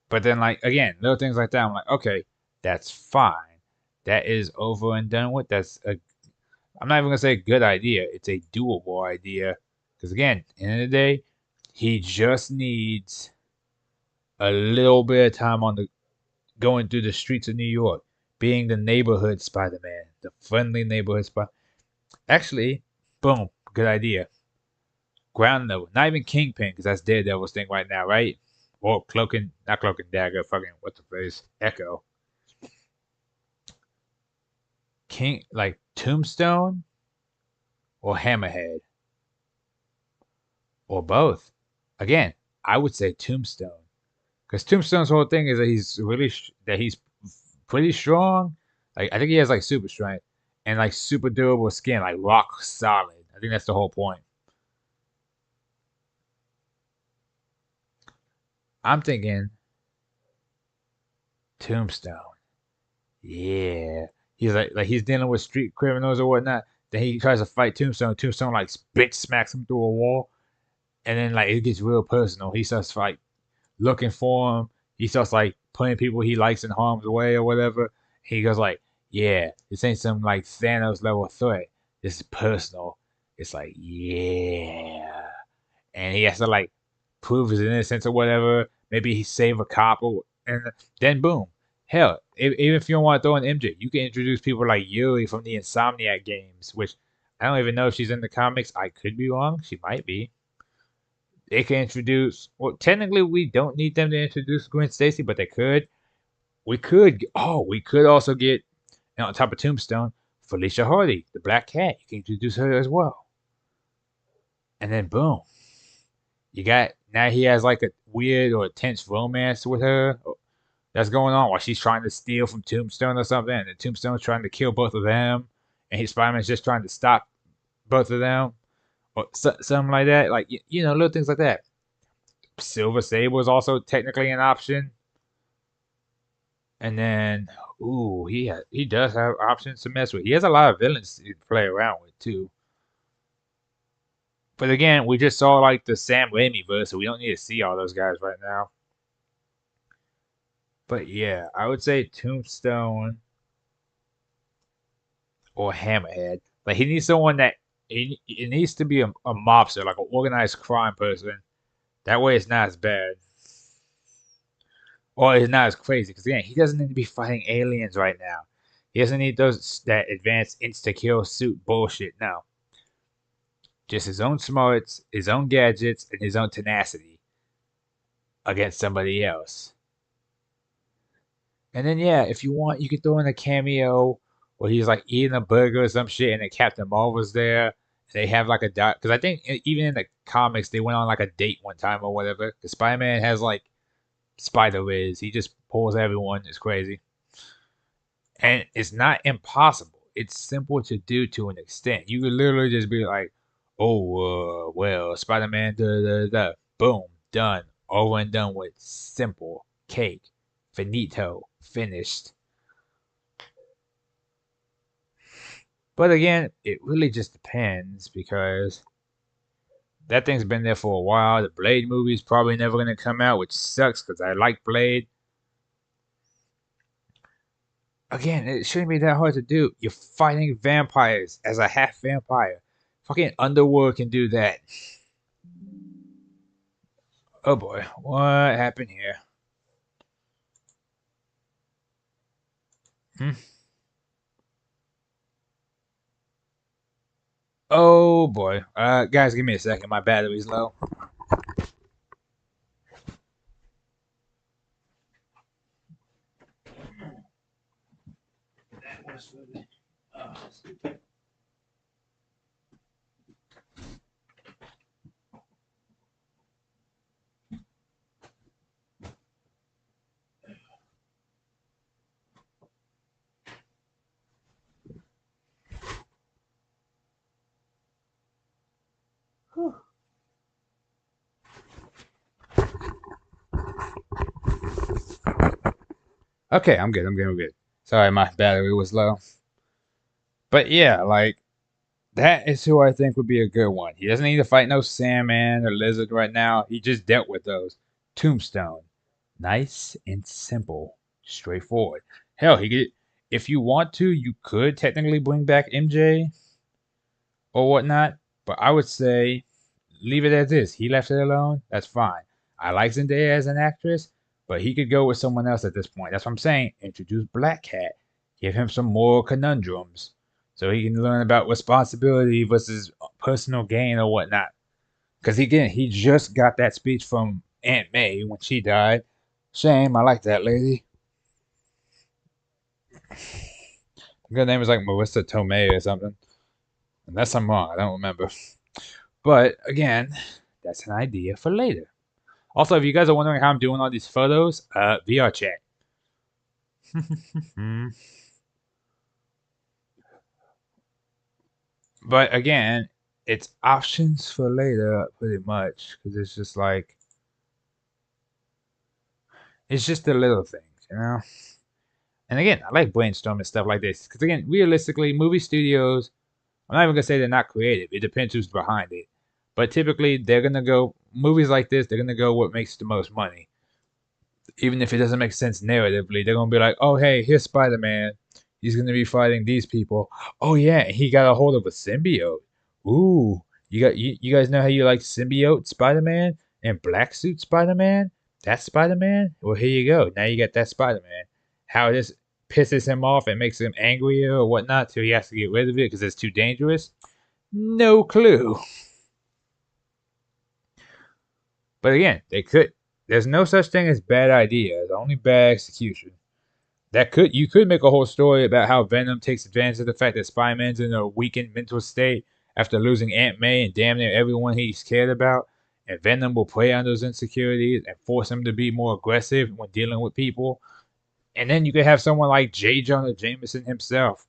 But then, like again, little things like that. I'm like, okay, that's fine. That is over and done with. I'm not even gonna say a good idea. It's a doable idea. Because again, at the end of the day, he just needs a little bit of time on the going through the streets of New York, being the neighborhood Spider-Man, the friendly neighborhood Spider. Actually, boom, good idea. Ground level, not even Kingpin, because that's Daredevil's thing right now, right? Or not Cloak and Dagger, fucking what's the phrase? Echo. King, like Tombstone or Hammerhead or both. Again, I would say Tombstone, because Tombstone's whole thing is that he's pretty strong. Like I think he has like super strength and like super durable skin, like rock solid. I think that's the whole point. I'm thinking Tombstone. Yeah. He's like he's dealing with street criminals or whatnot. Then he tries to fight Tombstone. Tombstone like bitch smacks him through a wall, and then like it gets real personal. He starts like looking for him. He starts like putting people he likes in harm's way or whatever. He goes like, Yeah, this ain't some like Thanos level threat. This is personal. It's like, yeah. And he has to like prove his innocence or whatever. Maybe he save a cop or, and then boom. Hell, even if you don't want to throw in MJ, you can introduce people like Yuri from the Insomniac games, which I don't even know if she's in the comics. I could be wrong. She might be. They can introduce. Well, technically, we don't need them to introduce Gwen Stacy, but they could. We could. Oh, we could also get, and on top of Tombstone, Felicia Hardy, the Black Cat. You can introduce her as well. And then boom, you got now he has like a weird or tense romance with her that's going on while she's trying to steal from Tombstone or something, and the Tombstone's trying to kill both of them, and his Spider-Man's just trying to stop both of them, or something like that. Like you know, little things like that. Silver Sable is also technically an option, and then ooh, he does have options to mess with. He has a lot of villains to play around with too. But again, we just saw like the Sam Raimi verse, so we don't need to see all those guys right now. But yeah, I would say Tombstone or Hammerhead. Like he needs someone that it needs to be a mobster, like an organized crime person. That way, it's not as bad, or it's not as crazy. Because again, he doesn't need to be fighting aliens right now. He doesn't need those that advanced insta kill suit bullshit. No, just his own smarts, his own gadgets, and his own tenacity against somebody else. And then yeah, if you want, you could throw in a cameo where he's like eating a burger or some shit, and then Captain Marvel's there. And they have like a dot because I think even in the comics they went on like a date one time or whatever. Because Spider Man has like Spider Wiz, he just pulls everyone. It's crazy, and it's not impossible. It's simple to do to an extent. You could literally just be like, "Oh, well, Spider Man, da da da, boom, done, over and done with, simple, cake, finito, finished." But again, it really just depends because that thing's been there for a while. The Blade movie's probably never gonna come out, which sucks because I like Blade. Again, it shouldn't be that hard to do. You're fighting vampires as a half vampire. Fucking Underworld can do that. Oh boy, what happened here? Hmm? Oh boy. Guys, give me a second. My battery's low. Okay, I'm good. I'm good. I'm good. Sorry, my battery was low. But yeah, like that is who I think would be a good one. He doesn't need to fight no Sandman or Lizard right now. He just dealt with those. Tombstone. Nice and simple. Straightforward. Hell, he could if you want to, you could technically bring back MJ or whatnot. But I would say leave it as is. He left it alone. That's fine. I like Zendaya as an actress, but he could go with someone else at this point. That's what I'm saying. Introduce Black Cat. Give him some more conundrums so he can learn about responsibility versus personal gain or whatnot. Because again, he just got that speech from Aunt May when she died. Shame, I like that lady. Her name was like Marissa Tomei or something. Unless I'm wrong, I don't remember. But again, that's an idea for later. Also, if you guys are wondering how I'm doing all these photos, VR chat. But again, it's options for later, pretty much, because it's just like it's just the little things, you know. And again, I like brainstorming stuff like this because again, realistically, movie studios. I'm not even gonna say they're not creative. It depends who's behind it. But typically, they're gonna go movies like this. They're gonna go what makes the most money, even if it doesn't make sense narratively. They're gonna be like, "Oh, hey, here's Spider-Man. He's gonna be fighting these people. Oh yeah, he got a hold of a symbiote. Ooh, you guys know how you like symbiote Spider-Man and black suit Spider-Man? That Spider-Man? Well, here you go. Now you got that Spider-Man. How this pisses him off and makes him angrier or whatnot, so he has to get rid of it because it's too dangerous. No clue. But again, they could. There's no such thing as bad ideas, only bad execution. That could you could make a whole story about how Venom takes advantage of the fact that Spider-Man's in a weakened mental state after losing Aunt May and damn near everyone he's cared about, and Venom will play on those insecurities and force him to be more aggressive when dealing with people. And then you could have someone like J. Jonah Jameson himself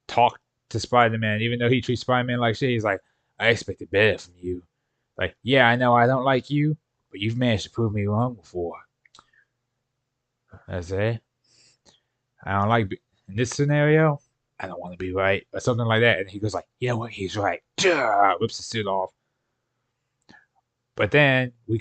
talk to Spider-Man, even though he treats Spider-Man like shit. He's like, I expected better from you. Like, yeah, I know I don't like you, but you've managed to prove me wrong before. I say, I don't like in this scenario. I don't want to be right, or something like that. And he goes like, you know what? He's right. Rips the suit off. But then it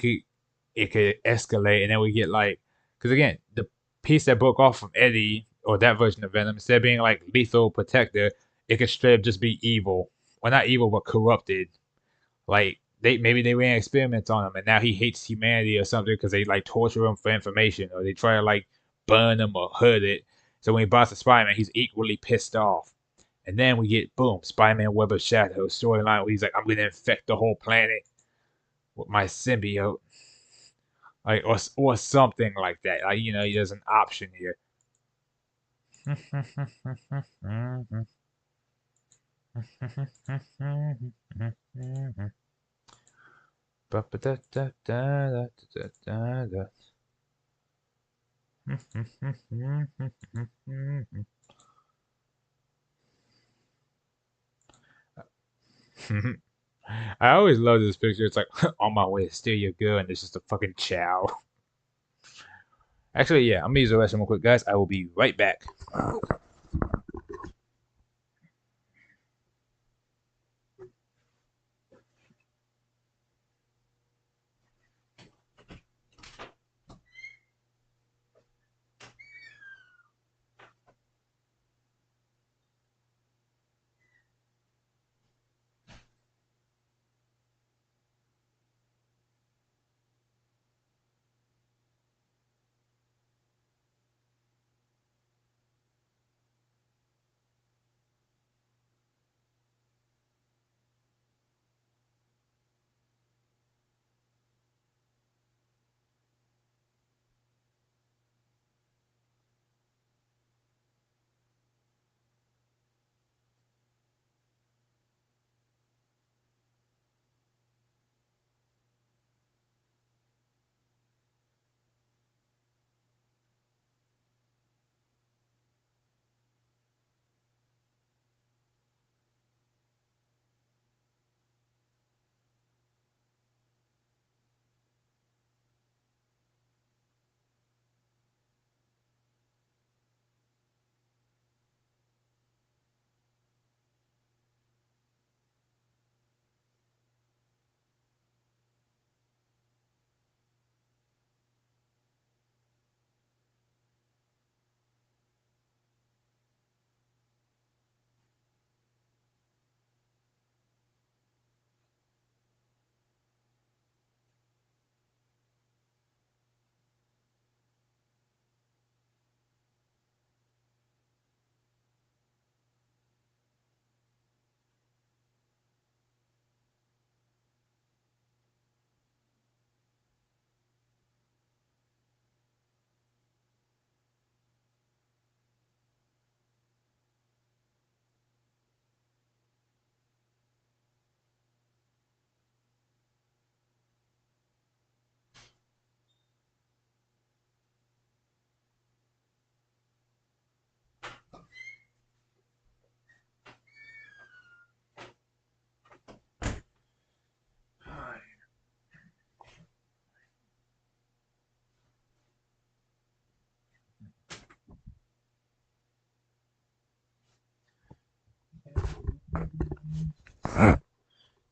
could escalate, and then we get like, because again, the piece that broke off from Eddie or that version of Venom, instead of being like lethal protector, it could straight up just be evil. Well, not evil, but corrupted. Like maybe they ran experiments on him, and now he hates humanity or something because they like torture him for information, or they try to like burn him or hurt it. So when he busts a Spider-Man, he's equally pissed off. And then we get boom, Spider-Man Web of Shadows storyline where he's like, I'm gonna infect the whole planet with my symbiote, like or something like that. Like there's an option here. I always love this picture. It's like on my way to steal your girl, and it's just a fucking chow. Actually, yeah, I'm gonna use the restroom real quick, guys. I will be right back.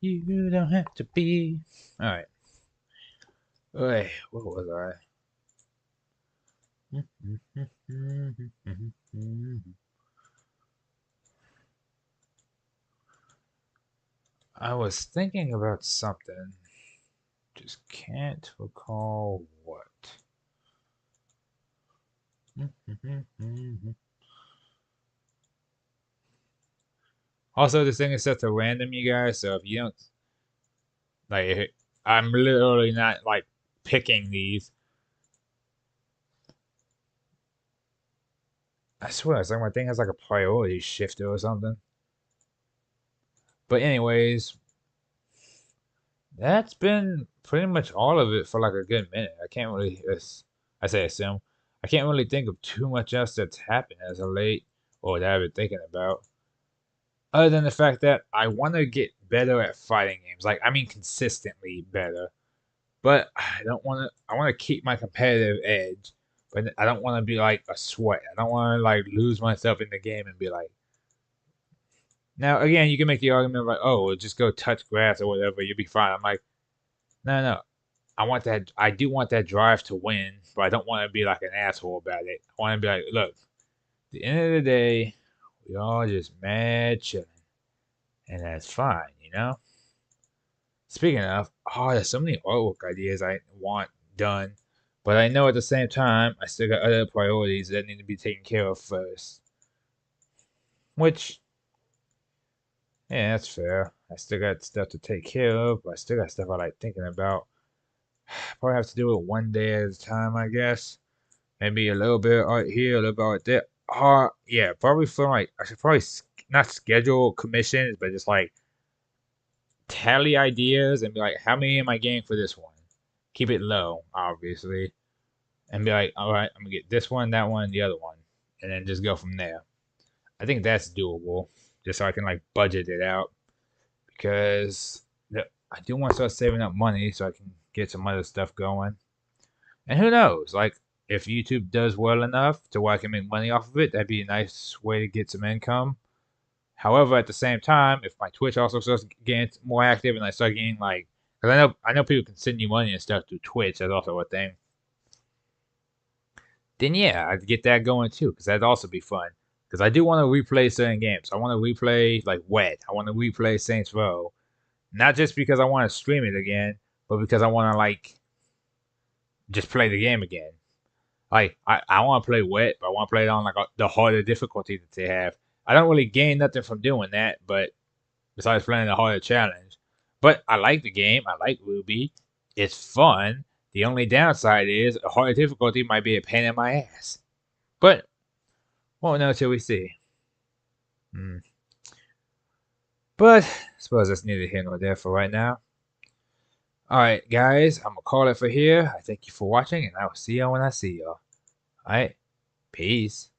You don't have to be. All right. Wait, what was I? I was thinking about something. Just can't recall what. Also, this thing is set to random, you guys. So if you don't like, I'm literally not like picking these. I swear, it's like my thing has like a priority shifter or something. But anyways, that's been pretty much all of it for like a good minute. I can't really, I say assume, I can't really think of too much else that's happened as of late or that I've been thinking about. Other than the fact that I want to get better at fighting games. Like, I mean, consistently better. But I don't want to, I want to keep my competitive edge. But I don't want to be like a sweat. I don't want to like lose myself in the game and be like, now, again, you can make the argument like, oh, well, just go touch grass or whatever, you'll be fine. I'm like, no, no, I want that. I do want that drive to win, but I don't want to be like an asshole about it. I want to be like, look, at the end of the day, we all just mad chilling, and that's fine, you know. Speaking of, oh, there's so many artwork ideas I want done, but I know at the same time I still got other priorities that need to be taken care of first. Which, yeah, that's fair. I still got stuff to take care of, but I still got stuff I like thinking about. Probably have to do it one day at a time, I guess. Maybe a little bit of art here, a little bit of art there. Yeah, probably for like I should probably not schedule commissions, but just like tally ideas and be like, how many am I getting for this one? Keep it low, obviously, and be like, all right, I'm gonna get this one, that one, the other one, and then just go from there. I think that's doable, just so I can like budget it out because I do want to start saving up money so I can get some other stuff going. And who knows, like if YouTube does well enough to where I can make money off of it, that'd be a nice way to get some income. However, at the same time, if my Twitch also starts getting more active and I start getting like, because I know people can send you money and stuff through Twitch, that's also a thing. Then yeah, I'd get that going too, because that'd also be fun. Because I do want to replay certain games. I want to replay like Wet. I want to replay Saints Row, not just because I want to stream it again, but because I want to like just play the game again. Like I want to play Wet, but I want to play it on like the harder difficulty that they have. I don't really gain nothing from doing that, but besides playing the harder challenge. But I like the game. I like Ruby. It's fun. The only downside is a harder difficulty might be a pain in my ass. But won't know till we see. Hmm. But I suppose that's neither here nor there for right now. Alright, guys, I'm gonna call it for here. I thank you for watching, and I will see y'all when I see y'all. Alright, peace.